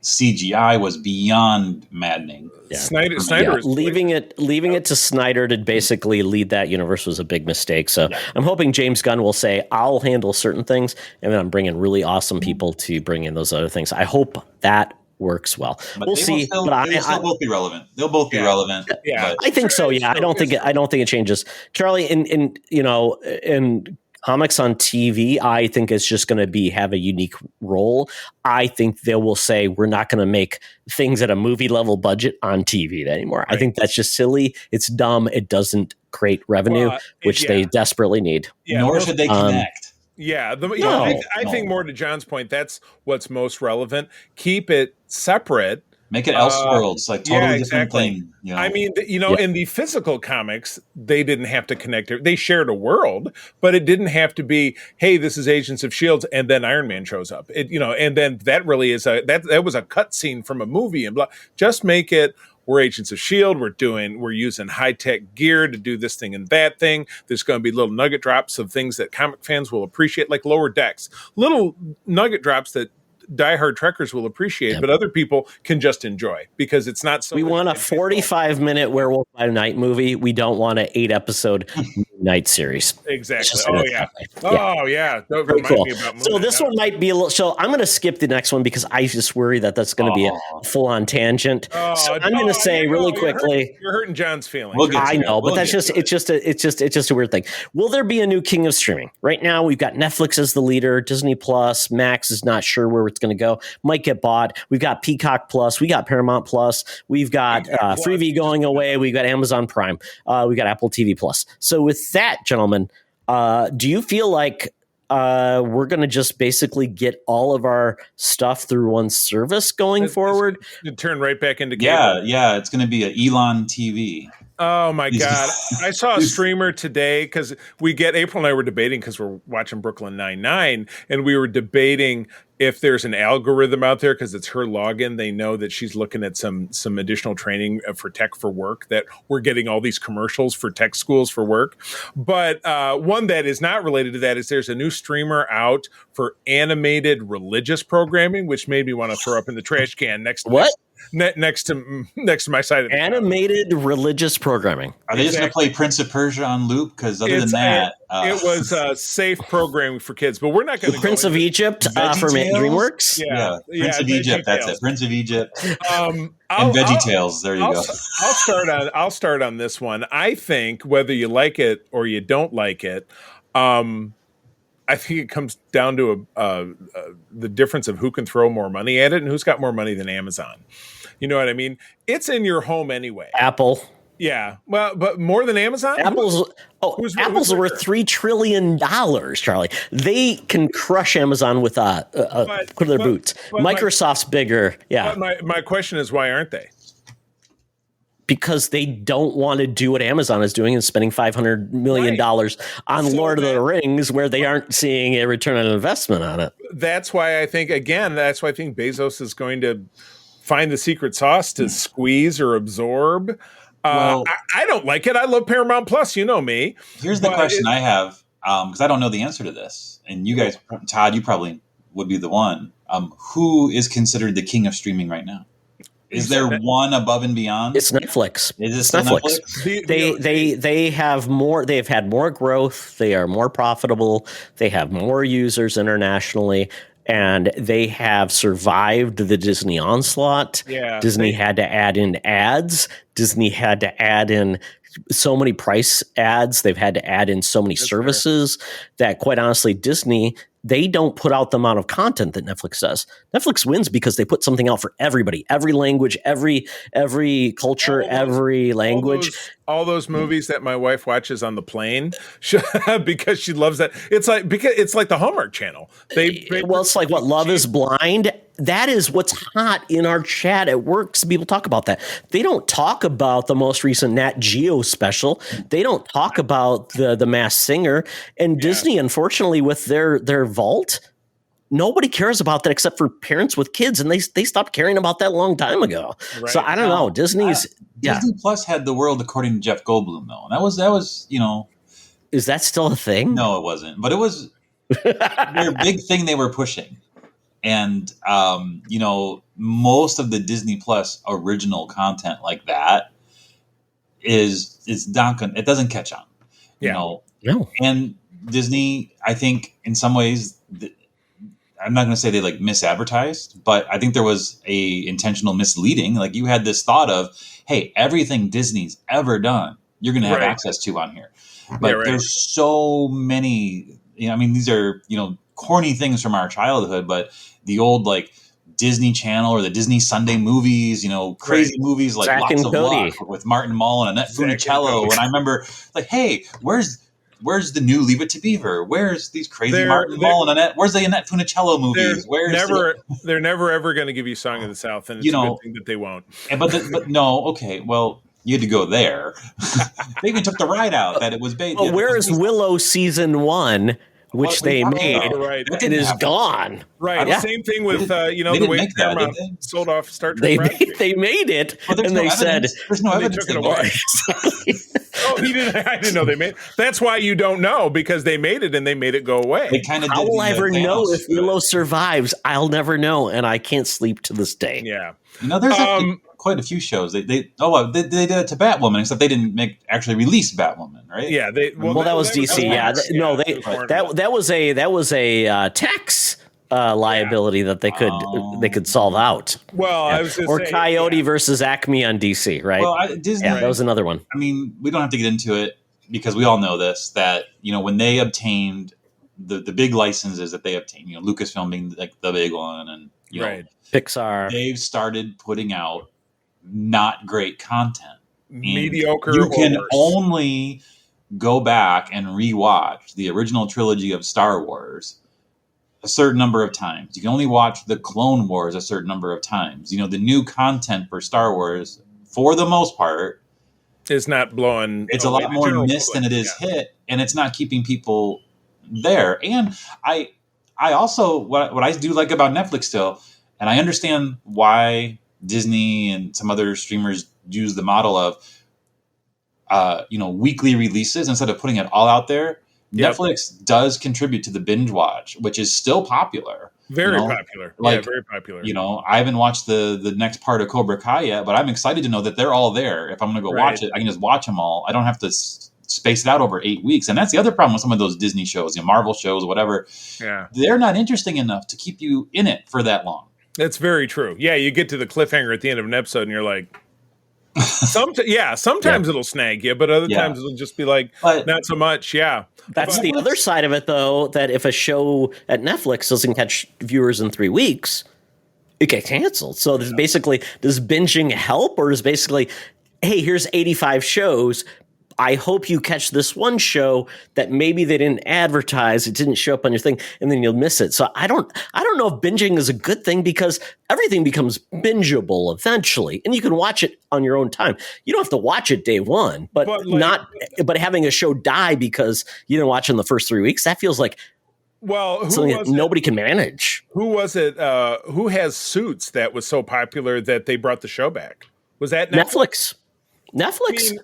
CGI was beyond maddening. Yeah. Snyder is leaving it to Snyder to basically lead that universe was a big mistake. So I'm hoping James Gunn will say, I'll handle certain things, and then I'm bringing really awesome people to bring in those other things. I hope that works well. But we'll see. They'll both be relevant. They'll both be relevant. Yeah, I think so. Yeah, I don't think it changes. Charlie, in comics on TV, I think it's just going to have a unique role. I think they will say we're not going to make things at a movie level budget on TV anymore. Right. I think that's just silly. It's dumb. It doesn't create revenue, which they desperately need. Yeah, nor should they connect. Yeah, I think more to John's point, that's what's most relevant. Keep it separate. Make it Elseworlds, totally different thing. I mean, in the physical comics, they didn't have to connect it. They shared a world, but it didn't have to be, hey, this is Agents of S.H.I.E.L.D., and then Iron Man shows up. And then that really is that was a cutscene from a movie, and blah. Just make it, we're Agents of S.H.I.E.L.D., we're using high-tech gear to do this thing and that thing. There's going to be little nugget drops of things that comic fans will appreciate, like Lower Decks. Little nugget drops that diehard Trekkers will appreciate, but other people can just enjoy, because it's not so. We want a 45-minute Werewolf by Night movie. We don't want an 8-episode night series. Exactly. Oh yeah. Very cool. So this one might be a little. So I'm going to skip the next one because I just worry that that's going to be a full-on tangent. So I'm going to say really quickly. You're hurting John's feelings. I know, but that's just it's just a weird thing. Will there be a new king of streaming? Right now, we've got Netflix as the leader. Disney Plus, Max is not sure where it's going to go. Might get bought. We've got Peacock Plus. We got Paramount Plus. We've got Freevee going away. We've got Amazon Prime. We got Apple TV Plus. So with that, gentlemen, do you feel like we're going to just basically get all of our stuff through one service going forward. You turn right back into cable. Yeah. It's going to be an Elon TV. Oh my God. I saw a streamer today because April and I were debating because we're watching Brooklyn Nine-Nine, and we were debating if there's an algorithm out there because it's her login. They know that she's looking at some additional training for tech for work, that we're getting all these commercials for tech schools for work. But one that is not related to that is there's a new streamer out for animated religious programming, which made me want to throw up in the trash can next to my side of the animated religious programming. Are they just going to play Prince of Persia on loop? Because other than that, it was safe programming for kids. But we're not going to. Prince of Egypt from DreamWorks. Yeah, Prince of Egypt. That's it. Prince of Egypt. And VeggieTales. There you go. I'll start on this one. I think whether you like it or you don't like it, I think it comes down to the difference of who can throw more money at it and who's got more money than Amazon. You know what I mean? It's in your home anyway. Apple. Yeah. Well, but more than Amazon? Apple's worth $3 trillion, Charlie. They can crush Amazon with put their boots. Microsoft's bigger. Yeah. But my question is, why aren't they? Because they don't want to do what Amazon is doing and spending $500 million on Lord of the Rings, where they aren't seeing a return on investment on it. That's why I think Bezos is going to find the secret sauce to squeeze or absorb. I don't like it. I love Paramount Plus. You know me. Here's the question I have, because I don't know the answer to this. And you guys, Todd, you probably would be the one. Who is considered the king of streaming right now? Is there one above and beyond? It's Netflix. Is it still Netflix? They have more. They've had more growth. They are more profitable. They have more users internationally, and they have survived the Disney onslaught. Yeah, Disney had to add in ads. Disney had to add in so many price ads. They've had to add in so many services that, quite honestly, Disney, they don't put out the amount of content that Netflix does. Netflix wins because they put something out for everybody, every language, every culture, every language. All those movies that my wife watches on the plane because she loves that. It's like the Hallmark Channel. It's like what Love is Blind. That is what's hot in our chat at work. So people talk about that. They don't talk about the most recent Nat Geo special. They don't talk about the Masked Singer. And Disney, unfortunately, with their vault, nobody cares about that except for parents with kids, and they stopped caring about that a long time ago. Right. So I don't know. Disney Plus had The World According to Jeff Goldblum, though, and that was Is that still a thing? No, it wasn't. But it was their big thing they were pushing. And, most of the Disney Plus original content like that is not it doesn't catch on, No. And Disney, I think in some ways, I'm not going to say they misadvertised, but I think there was a intentional misleading. Like you had this thought of, hey, everything Disney's ever done, you're going to have access to on here. But there's so many, these are, corny things from our childhood, but the old Disney Channel or the Disney Sunday movies, crazy movies like Zack Lots of Cody. Luck with Martin Mull and Annette Funicello. And I remember hey, where's the new Leave It to Beaver? Where's these crazy Martin Mull and Annette? Where's the Annette Funicello movies? They're never ever going to give you Song of the South, and it's a good thing that they won't. But no, okay, well, you had to go there. They even took the ride out that it was based. Well, where is Willow season 1? Which they made, it is gone. Right. Yeah. Same thing with the way Paramount sold off Star Trek. They made it, and they said there's no evidence they took it away. I didn't know they made. That's why you don't know, because they made it and they made it go away. They kind of. How will I ever know if Willow survives? I'll never know, and I can't sleep to this day. Yeah. There's quite a few shows. They did it to Batwoman, except they didn't actually release Batwoman, right? Yeah. That was DC. That was a tax liability that they could solve out. Well, I was or say, Coyote versus Acme on DC, right? Well, Disney. Yeah, that was another one. We don't have to get into it because we all know this. That when they obtained the big licenses that they obtained, Lucasfilm being the big one, and Pixar, they've started putting out not great content. Mediocre. You can only go back and rewatch the original trilogy of Star Wars a certain number of times. You can only watch the Clone Wars a certain number of times. The new content for Star Wars, for the most part, is not blowing. It's a lot more missed than it is hit, and it's not keeping people there. And I also, what I do like about Netflix still, and I understand why Disney and some other streamers use the model of weekly releases instead of putting it all out there. Yep. Netflix does contribute to the binge watch, which is still popular. Very popular. Very popular. I haven't watched the next part of Cobra Kai yet, but I'm excited to know that they're all there. If I'm going to go watch it, I can just watch them all. I don't have to space it out over 8 weeks. And that's the other problem with some of those Disney shows, Marvel shows, whatever. Yeah. They're not interesting enough to keep you in it for that long. That's very true. Yeah, you get to the cliffhanger at the end of an episode and you're like, sometimes it'll snag you, but other times it'll just be like, not so much. Yeah. That's the other side of it, though, that if a show at Netflix doesn't catch viewers in 3 weeks, it gets canceled. So there's basically, does binging help, or is basically, hey, here's 85 shows. I hope you catch this one show that maybe they didn't advertise, it didn't show up on your thing, and then you'll miss it. So I don't know if binging is a good thing, because everything becomes bingeable eventually, and you can watch it on your own time. You don't have to watch it day one, but having a show die because you didn't watch it in the first 3 weeks, that feels like something that nobody can manage. Who was it? Who has Suits that was so popular that they brought the show back? Was that Netflix? Netflix.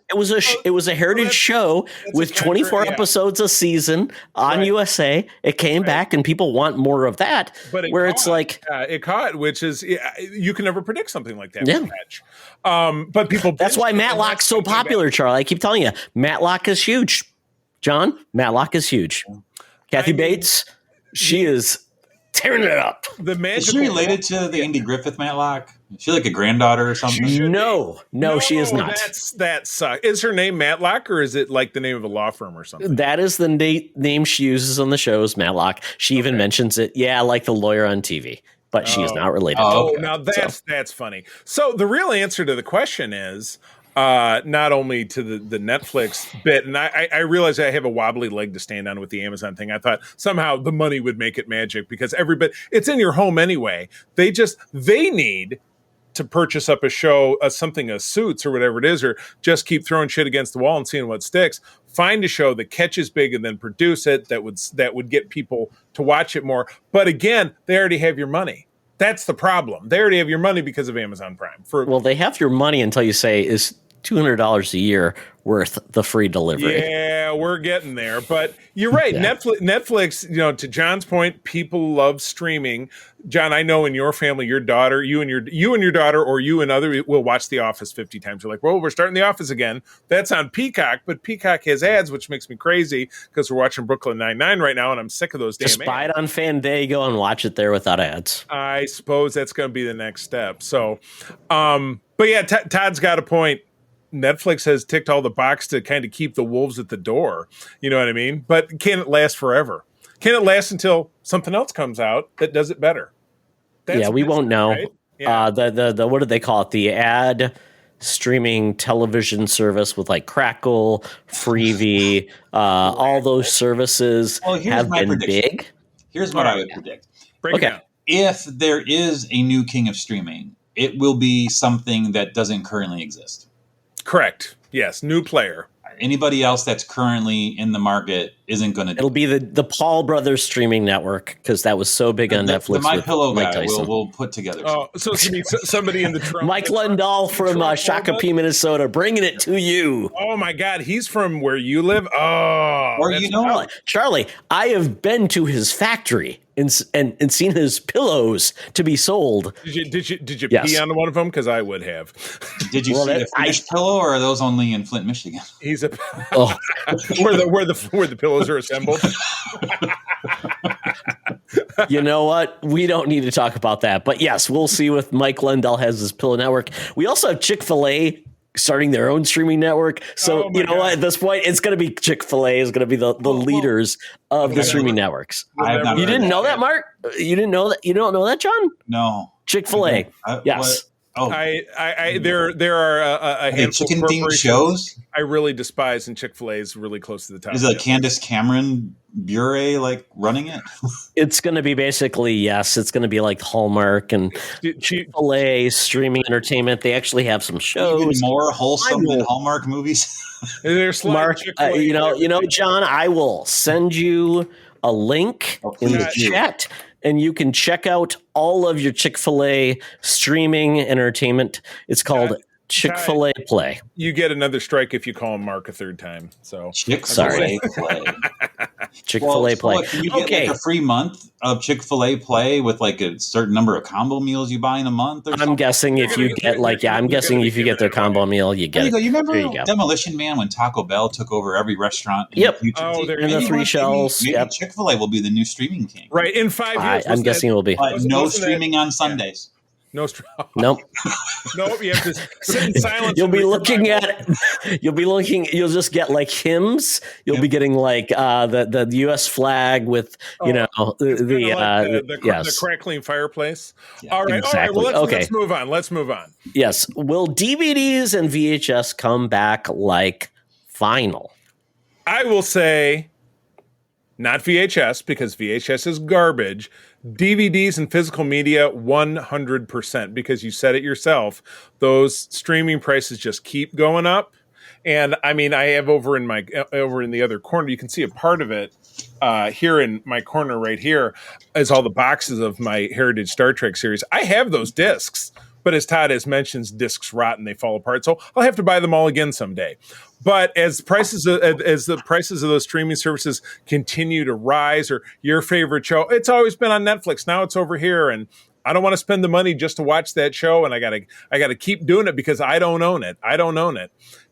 It was a heritage show with 24 episodes a season on USA. It came back, and people want more of that. But it caught, which is you can never predict something like that. Yeah. But people. That's why Matlock's so popular, Charlie. I keep telling you, Matlock is huge. John, Matlock is huge. Kathy Bates, she is tearing it up. Is she related to the Andy Griffith Matlock? Is she like a granddaughter or something? No, she is not. That sucks. Is her name Matlock, or is it like the name of a law firm or something? That is the name she uses on the show, is Matlock. She even mentions it. Yeah, like the lawyer on TV, but she is not related. Now that's funny. So the real answer to the question is not only to the Netflix bit, and I realize I have a wobbly leg to stand on with the Amazon thing. I thought somehow the money would make it magic, because it's in your home anyway. They need to purchase up a show, something, a Suits or whatever it is, or just keep throwing shit against the wall and seeing what sticks. Find a show that catches big and then produce it that would get people to watch it more. But again, they already have your money. That's the problem. They already have your money because of Amazon Prime. Well, they have your money until you say, is $200 a year worth the free delivery? Yeah, we're getting there. But you're right. Yeah. Netflix, to John's point, people love streaming. John, I know in your family, your daughter, you and your daughter, or you and other will watch The Office 50 times. You're like, well, we're starting The Office again. That's on Peacock, but Peacock has ads, which makes me crazy, because we're watching Brooklyn Nine-Nine right now, and I'm sick of those damn ads. Just buy it on Fandango and watch it there without ads. I suppose that's going to be the next step. So, but yeah, Todd's got a point. Netflix has ticked all the box to kind of keep the wolves at the door. You know what I mean? But can it last forever? Can it last until something else comes out that does it better? We won't know. Right? Yeah. The what do they call it? The ad streaming television service with like Crackle, Freevee, all those services have been big. Here's what I would predict. Break it down. If there is a new king of streaming, it will be something that doesn't currently exist. Correct. Yes. New player. Anybody else that's currently in the market isn't going to do it. It'll be the Paul Brothers streaming network, because that was so big on Netflix. The My Pillow guy will put together. Oh, so it's going to be somebody in the Trump. Mike Lundahl from Shakopee, Minnesota, bringing it to you. Oh, my God. He's from where you live? Oh. Or you know what? Charlie, I have been to his factory and seen his pillows to be sold. Did you pee on one of them? Because I would have. Did you see a finished pillow, or are those only in Flint, Michigan? He's a where the pillows are assembled. You know what? We don't need to talk about that. But yes, we'll see what Mike Lundahl has his pillow network. We also have Chick-fil-A starting their own streaming network. So you know what? At this point, it's going to be Chick-fil-A is going to be the leaders of the streaming networks. You didn't know that, Mark? You didn't know that? You don't know that, John? No. Chick-fil-A. Yes. Oh, there are a handful chicken of themed corporations shows. I really despise, and Chick-fil-A is really close to the top. Is a Candace Cameron Bure like running it? It's going to be basically, yes, it's going to be like Hallmark and Chick-fil-A streaming entertainment. They actually have some shows. Even more wholesome than Hallmark movies. Mark, you know, John, I will send you a link in the chat, and you can check out all of your Chick-fil-A streaming entertainment. It's called Chick-fil-A Play. You get another strike if you call him Mark a third time. So Chick-fil-A Play. Chick-fil-A Play. Can you get like a free month of Chick-fil-A Play with like a certain number of combo meals you buy in a month? Or something? I'm guessing if you get if you get their combo meal, you get it. You remember Demolition Man when Taco Bell took over every restaurant? Yep. In the 3 shells. Maybe Chick-fil-A will be the new streaming king. Right. In 5 years. I'm guessing it will be. No streaming on Sundays. No. Nope. Nope. You have to sit in silence. You'll just get like hymns. You'll be getting like the U.S. flag with the crackling fireplace. Yeah, all right. Exactly. All right. Well, let's move on. Yes. Will DVDs and VHS come back like vinyl? I will say not VHS, because VHS is garbage. DVDs and physical media, 100%, because you said it yourself. Those streaming prices just keep going up. And I mean, I have over in the other corner, you can see a part of it here in my corner right here is all the boxes of my Heritage Star Trek series. I have those discs, but as Todd has mentioned, discs rot and they fall apart. So I'll have to buy them all again someday. But as the prices of those streaming services continue to rise, or your favorite show, it's always been on Netflix. Now it's over here, and I don't want to spend the money just to watch that show, and I gotta keep doing it because I don't own it.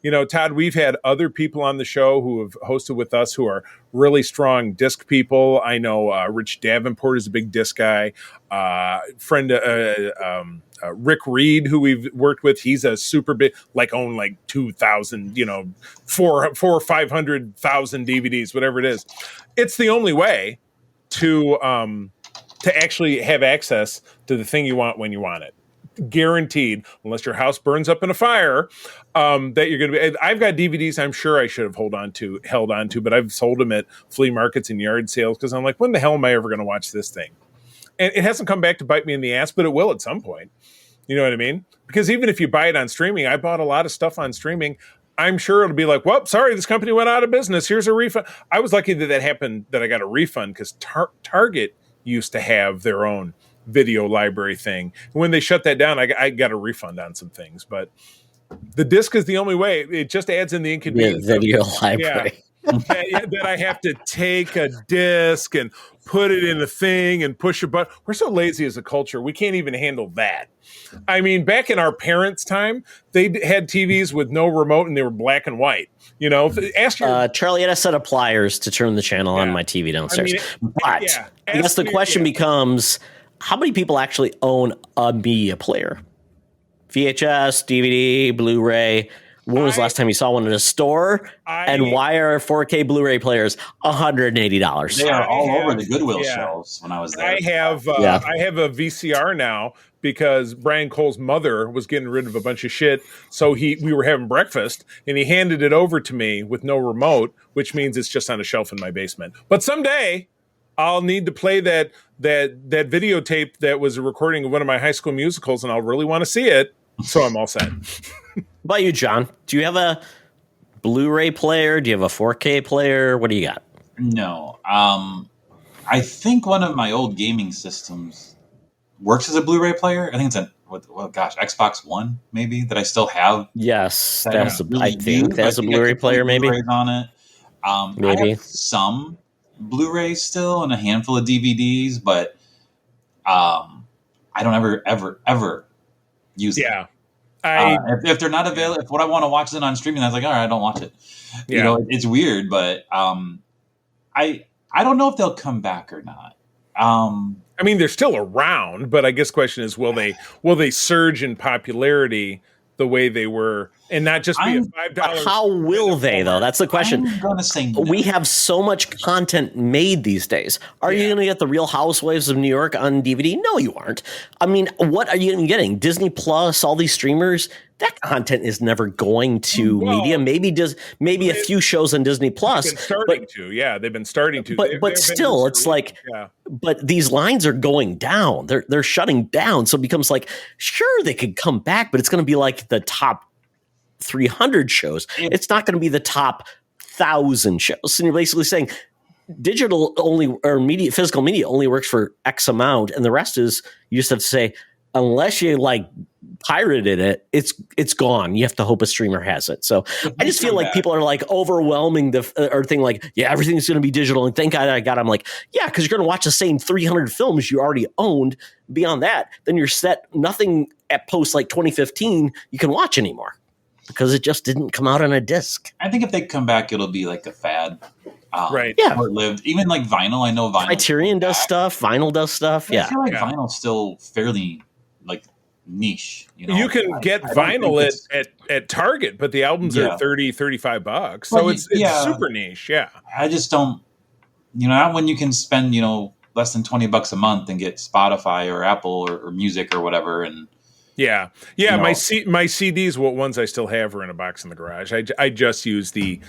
You know, Todd, we've had other people on the show who have hosted with us who are really strong disc people. I know Rich Davenport is a big disc guy. Rick Reed, who we've worked with, he's a super big, own 2,000, 400 or 500,000 DVDs, whatever it is. It's the only way to actually have access to the thing you want when you want it. Guaranteed, unless your house burns up in a fire, that you're going to be. I've got DVDs I'm sure I should have held on to, but I've sold them at flea markets and yard sales because I'm like, when the hell am I ever going to watch this thing? And it hasn't come back to bite me in the ass, but it will at some point. You know what I mean? Because even if you buy it on streaming, I bought a lot of stuff on streaming. I'm sure it'll be like, well, sorry, this company went out of business. Here's a refund. I was lucky that happened, that I got a refund, because Target used to have their own video library thing. When they shut that down, I got a refund on some things. But the disc is the only way. It just adds in the inconvenience. Video library. That I have to take a disc and put it in a thing and push a button. We're so lazy as a culture. We can't even handle that. I mean, back in our parents' time, they had TVs with no remote and they were black and white. You know, Charlie had a set of pliers to turn the channel on my TV downstairs. I guess the question becomes, how many people actually own a media player? VHS, DVD, Blu-ray. When was the last time you saw one in a store? And why are 4K Blu-ray players $180? They are all over the Goodwill shelves when I was there. I have a VCR now because Brian Cole's mother was getting rid of a bunch of shit. So we were having breakfast and he handed it over to me with no remote, which means it's just on a shelf in my basement. But someday I'll need to play that videotape that was a recording of one of my high school musicals, and I'll really want to see it. So I'm all set. What about you, John? Do you have a Blu-ray player? Do you have a 4K player? What do you got? No. I think one of my old gaming systems works as a Blu-ray player. I think it's Xbox One, maybe, that I still have. Yes, that's a Blu-ray player, maybe. On it. Maybe. I have some Blu-rays still and a handful of DVDs, but I don't ever use them. If they're not available, if what I want to watch is on streaming, I was like, all right, I don't watch it. Yeah. You know, it's weird, but I don't know if they'll come back or not. I mean, they're still around, but I guess the question is, will they surge in popularity the way they were, and not just be a $5. How will they, though? That's the question. I'm going to say no. We have so much content made these days. Are you going to get the Real Housewives of New York on DVD? No, you aren't. I mean, what are you getting? Disney Plus, all these streamers? That content is never going to media. Maybe a few shows on Disney Plus. They've been starting to. But still, it's like, but these lines are going down. They're shutting down. So it becomes like, sure, they could come back, but it's going to be like the top 300 shows. It's not going to be the top 1,000 shows. And you're basically saying digital only, or physical media only works for X amount, and the rest is, you just have to say, unless you like pirated it, it's gone. You have to hope a streamer has it. So I just feel like people are like overwhelming or thing like, yeah, everything's going to be digital. And thank God I got it. I'm like, yeah, because you're going to watch the same 300 films you already owned. Beyond that, then you're set. Nothing at post like 2015 you can watch anymore because it just didn't come out on a disc. I think if they come back, it'll be like a fad. Right. Yeah. Short-lived. Even like vinyl. I know vinyl. Criterion does stuff. Vinyl does stuff. I feel like vinyl's still fairly like niche. You can get vinyl at Target, but the albums are $30-$35. So it's super niche. Yeah. I just don't, not when you can spend, less than $20 a month and get Spotify or Apple or music or whatever. And my CDs, what ones I still have, are in a box in the garage. I just use the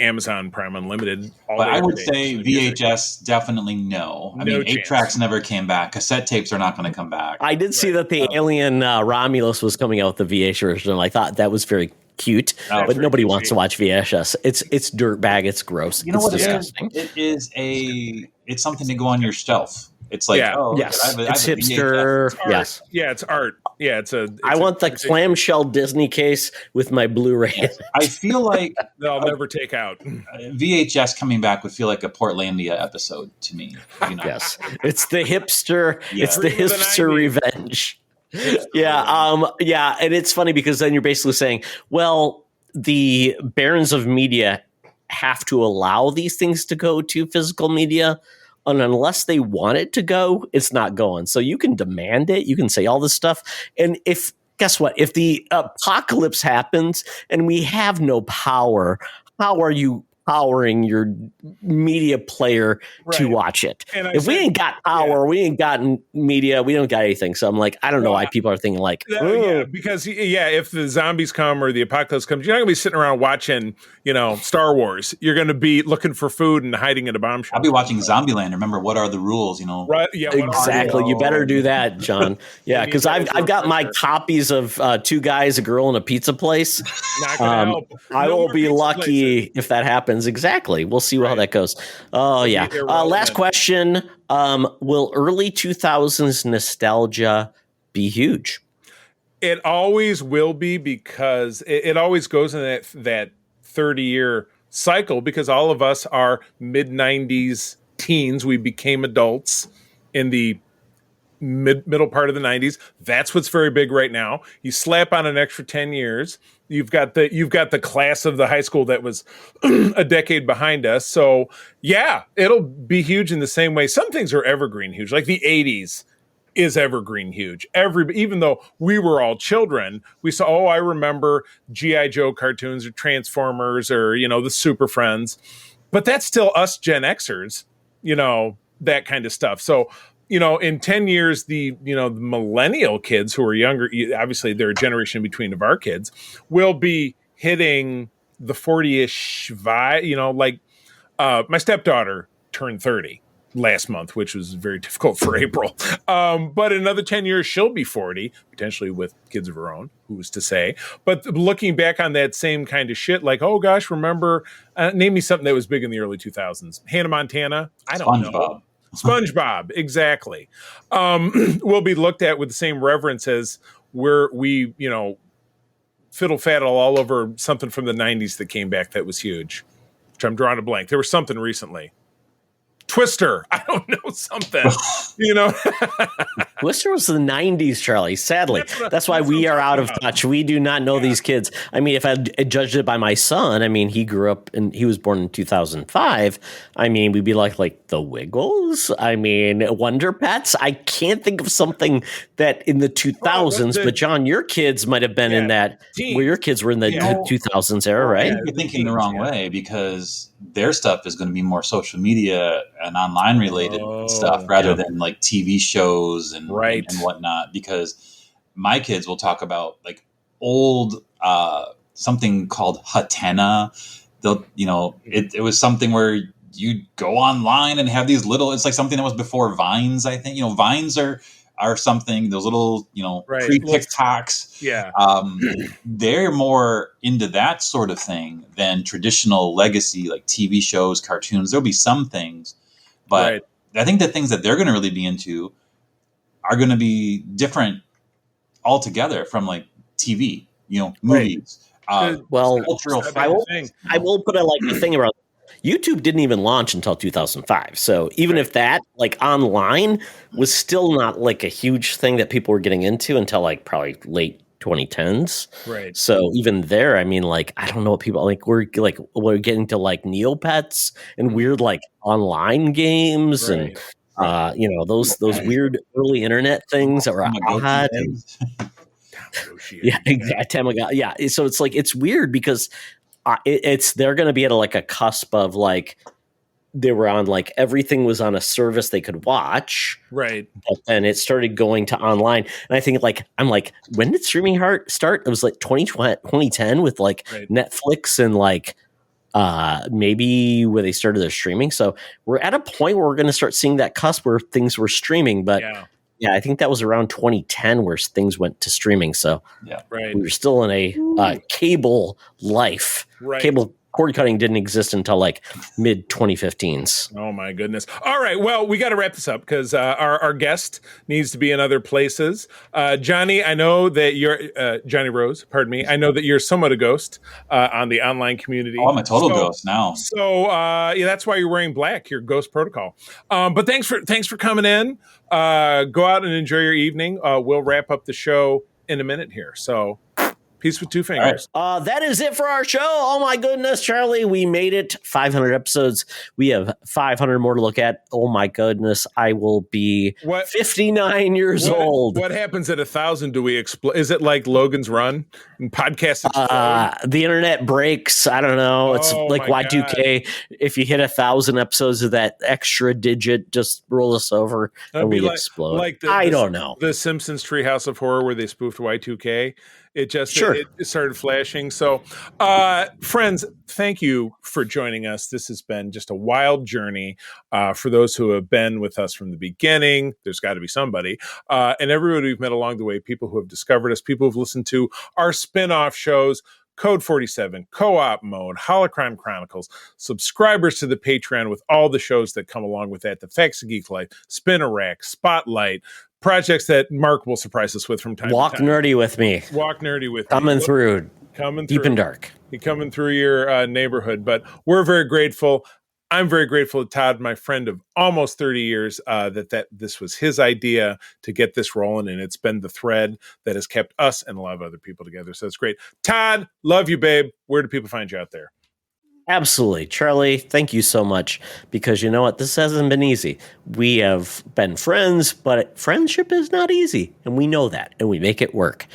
Amazon Prime Unlimited. But I would say VHS definitely no. I mean, 8-tracks never came back. Cassette tapes are not going to come back. I did see that the Alien Romulus was coming out with the VHS version. I thought that was very cute, but nobody wants to watch VHS. It's dirtbag. It's gross. You know what disgusting. It is? It's something to go on your shelf. It's like, it's hipster. Yes. Yeah, it's art. Yeah, I want the clamshell Disney case with my Blu-ray. I feel like they'll never take out. VHS coming back would feel like a Portlandia episode to me. Yes, it's the hipster. It's the hipster revenge. Yeah, and it's funny because then you're basically saying, well, the barons of media have to allow these things to go to physical media. And unless they want it to go, it's not going. So you can demand it. You can say all this stuff. And guess what? If the apocalypse happens and we have no power, how are you powering your media player to watch it? If we ain't got power, we ain't got media, we don't got anything. So I'm like, I don't know why people are thinking like, because if the zombies come or the apocalypse comes, you're not gonna be sitting around watching, Star Wars. You're gonna be looking for food and hiding in a bomb shelter. I'll be watching Zombieland. Remember, what are the rules? Right? Yeah, exactly. You better do that, John. Yeah, because I've got my copies of Two Guys, a Girl, and a Pizza Place. Not gonna help. I will be lucky if that happens. Exactly. We'll see how that goes. Oh, yeah. Last question. Will early 2000s nostalgia be huge? It always will be, because it always goes in that 30-year cycle, because all of us are mid-90s teens. We became adults in the middle part of the 90s. That's what's very big right now. You slap on an extra 10 years. You've got the class of the high school that was a decade behind us. So yeah, it'll be huge in the same way. Some things are evergreen huge, like the 80s is evergreen huge. Even though we were all children, we saw, I remember G.I. Joe cartoons or Transformers or, the Super Friends, but that's still us Gen Xers, that kind of stuff. So, in 10 years, the millennial kids who are younger, obviously they're a generation between of our kids, will be hitting the 40-ish vibe. My stepdaughter turned 30 last month, which was very difficult for April. But in another 10 years, she'll be 40, potentially with kids of her own, who's to say. But looking back on that same kind of shit, like, oh gosh, remember, name me something that was big in the early 2000s. Hannah Montana? I don't know. SpongeBob, exactly. Will be looked at with the same reverence as we fiddle faddle all over something from the 90s that came back that was huge, which I'm drawing a blank. There was something recently. Twister. I don't know, something, Worcester was the 90s, Charlie. Sadly, that's why we are out of touch. We do not know these kids. I mean, if I judged it by my son, I mean, he grew up and he was born in 2005. I mean, we'd be like the Wiggles. I mean, Wonder Pets. I can't think of something that in the 2000s, but John, your kids might have been in that, where your kids were in the 2000s era, right? You're thinking the wrong way, because their stuff is going to be more social media and online related stuff rather than like TV shows and whatnot. Because my kids will talk about like old something called Hatena. They'll, it was something where you go online and have these little. It's like something that was before Vines. I think Vines are something, those little, pre-TikToks. Yeah. They're more into that sort of thing than traditional legacy, like TV shows, cartoons. There'll be some things, but I think the things that they're going to really be into are going to be different altogether from like TV, movies. Cultural. I will put a thing around. YouTube didn't even launch until 2005. So even if that online was still not like a huge thing that people were getting into until probably late 2010s. Right. So even there, I mean, I don't know what people we're getting to Neopets and weird online games and those weird early internet things that were odd. Tamagotchi. Yeah. So it's weird because they're going to be at a cusp of they were on everything was on a service they could watch, right? But then it started going to online, and I think when did streaming start? It was 2010 with Netflix and maybe where they started their streaming. So we're at a point where we're going to start seeing that cusp where things were streaming, but. Yeah, I think that was around 2010 where things went to streaming. So we were still in a cable life. Right. Cable cord cutting didn't exist until mid 2015s. Oh my goodness. All right. Well, we got to wrap this up because our guest needs to be in other places. Johnny, I know that you're Johnny Rose, pardon me. I know that you're somewhat a ghost on the online community. Oh, I'm a total ghost now. So that's why you're wearing black, your ghost protocol. But thanks for coming in. Go out and enjoy your evening. We'll wrap up the show in a minute here. So peace with two fingers. Right. That is it for our show. Oh my goodness, Charlie, we made it. 500 episodes. We have 500 more to look at. Oh my goodness, I will be 59 years old. What happens at 1,000? Do we explode? Is it like Logan's Run and podcast explode? The internet breaks. I don't know. It's like Y2K. God. If you hit 1,000 episodes of that extra digit, just roll us over and we explode. I don't know. The Simpsons Treehouse of Horror where they spoofed Y2K. It just it started flashing. So, friends, thank you for joining us. This has been just a wild journey for those who have been with us from the beginning. There's got to be somebody. And everybody we've met along the way, people who have discovered us, people who've listened to our spin-off shows, Code 47, Co-op Mode, Holocron Chronicles, subscribers to the Patreon with all the shows that come along with that, The Facts of Geek Life, Spin-a-Rack, Spotlight, projects that Mark will surprise us with from time to time. Walk nerdy with me. Coming through. Deep and dark. Coming through your neighborhood. But we're very grateful. I'm very grateful to Todd, my friend of almost 30 years, that this was his idea to get this rolling. And it's been the thread that has kept us and a lot of other people together. So it's great. Todd, love you, babe. Where do people find you out there? Absolutely. Charlie, thank you so much, because you know what? This hasn't been easy. We have been friends, but friendship is not easy. And we know that. And we make it work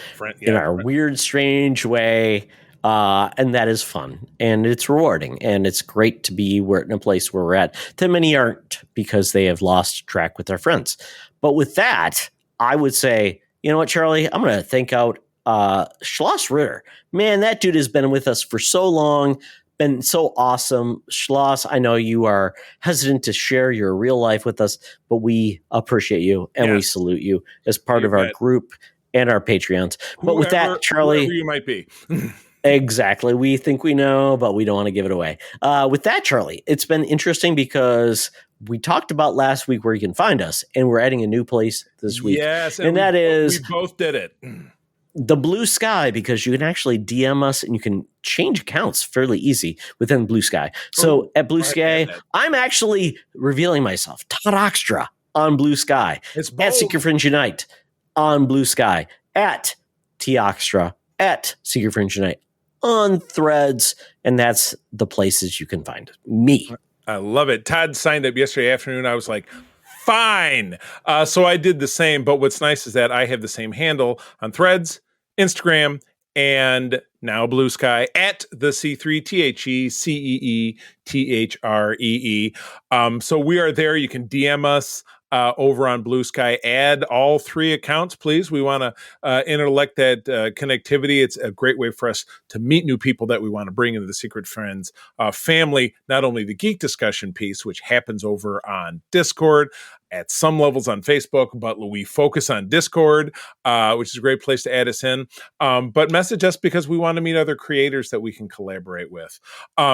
in our weird, strange way. And that is fun. And it's rewarding. And it's great to be in a place where we're at. That many aren't, because they have lost track with their friends. But with that, I would say, you know what, Charlie? I'm going to thank out Schloss Ritter. Man, that dude has been with us for so long. Been so awesome. Schloss, I know you are hesitant to share your real life with us, but we appreciate you and we salute you as part of our group and our Patreons. But with that, Charlie, whoever you might be. Exactly. We think we know, but we don't want to give it away. With that, Charlie, it's been interesting because we talked about last week where you can find us, and we're adding a new place this week. Yes. And that is... We both did it. The Blue Sky, because you can actually DM us and you can change accounts fairly easy within Blue Sky. So at Blue Sky, I'm actually revealing myself. Todd Oxtra on Blue Sky, It's at bold. Secret Friends Unite on Blue Sky, at Teoxtra, at Secret Friends Unite on Threads, and that's the places you can find me. I love it. Todd signed up yesterday afternoon. I was like, fine. So I did the same. But what's nice is that I have the same handle on Threads, Instagram, and now Blue Sky at the C3 TheCeeThree. So we are there. You can DM us over on Blue Sky. Add all 3 accounts, please. We want to intellect that connectivity. It's a great way for us to meet new people that we want to bring into the Secret Friends family. Not only the geek discussion piece, which happens over on Discord, at some levels on Facebook, but we focus on Discord, which is a great place to add us in. But message us because we want to meet other creators that we can collaborate with.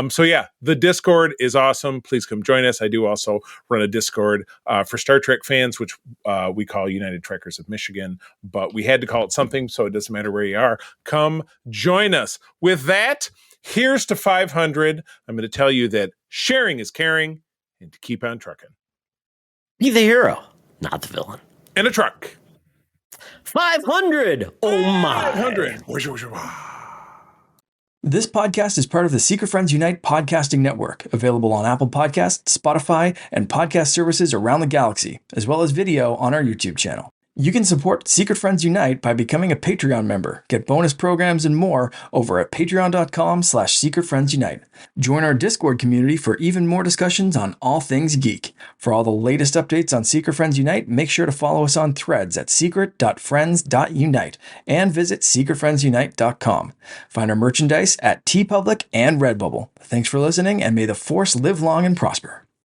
So yeah, the Discord is awesome. Please come join us. I do also run a Discord for Star Trek fans, which we call United Trekkers of Michigan, but we had to call it something, so it doesn't matter where you are. Come join us. With that, here's to 500. I'm going to tell you that sharing is caring and to keep on trucking. Be the hero, not the villain. In a truck. 500. Oh my. 500. This podcast is part of the Secret Friends Unite podcasting network, available on Apple Podcasts, Spotify, and podcast services around the galaxy, as well as video on our YouTube channel. You can support Secret Friends Unite by becoming a Patreon member, get bonus programs and more over at patreon.com/secretfriendsunite. Join our Discord community for even more discussions on all things geek. For all the latest updates on Secret Friends Unite, make sure to follow us on Threads at secret.friends.unite and visit secretfriendsunite.com. Find our merchandise at TeePublic and Redbubble. Thanks for listening, and may the Force live long and prosper.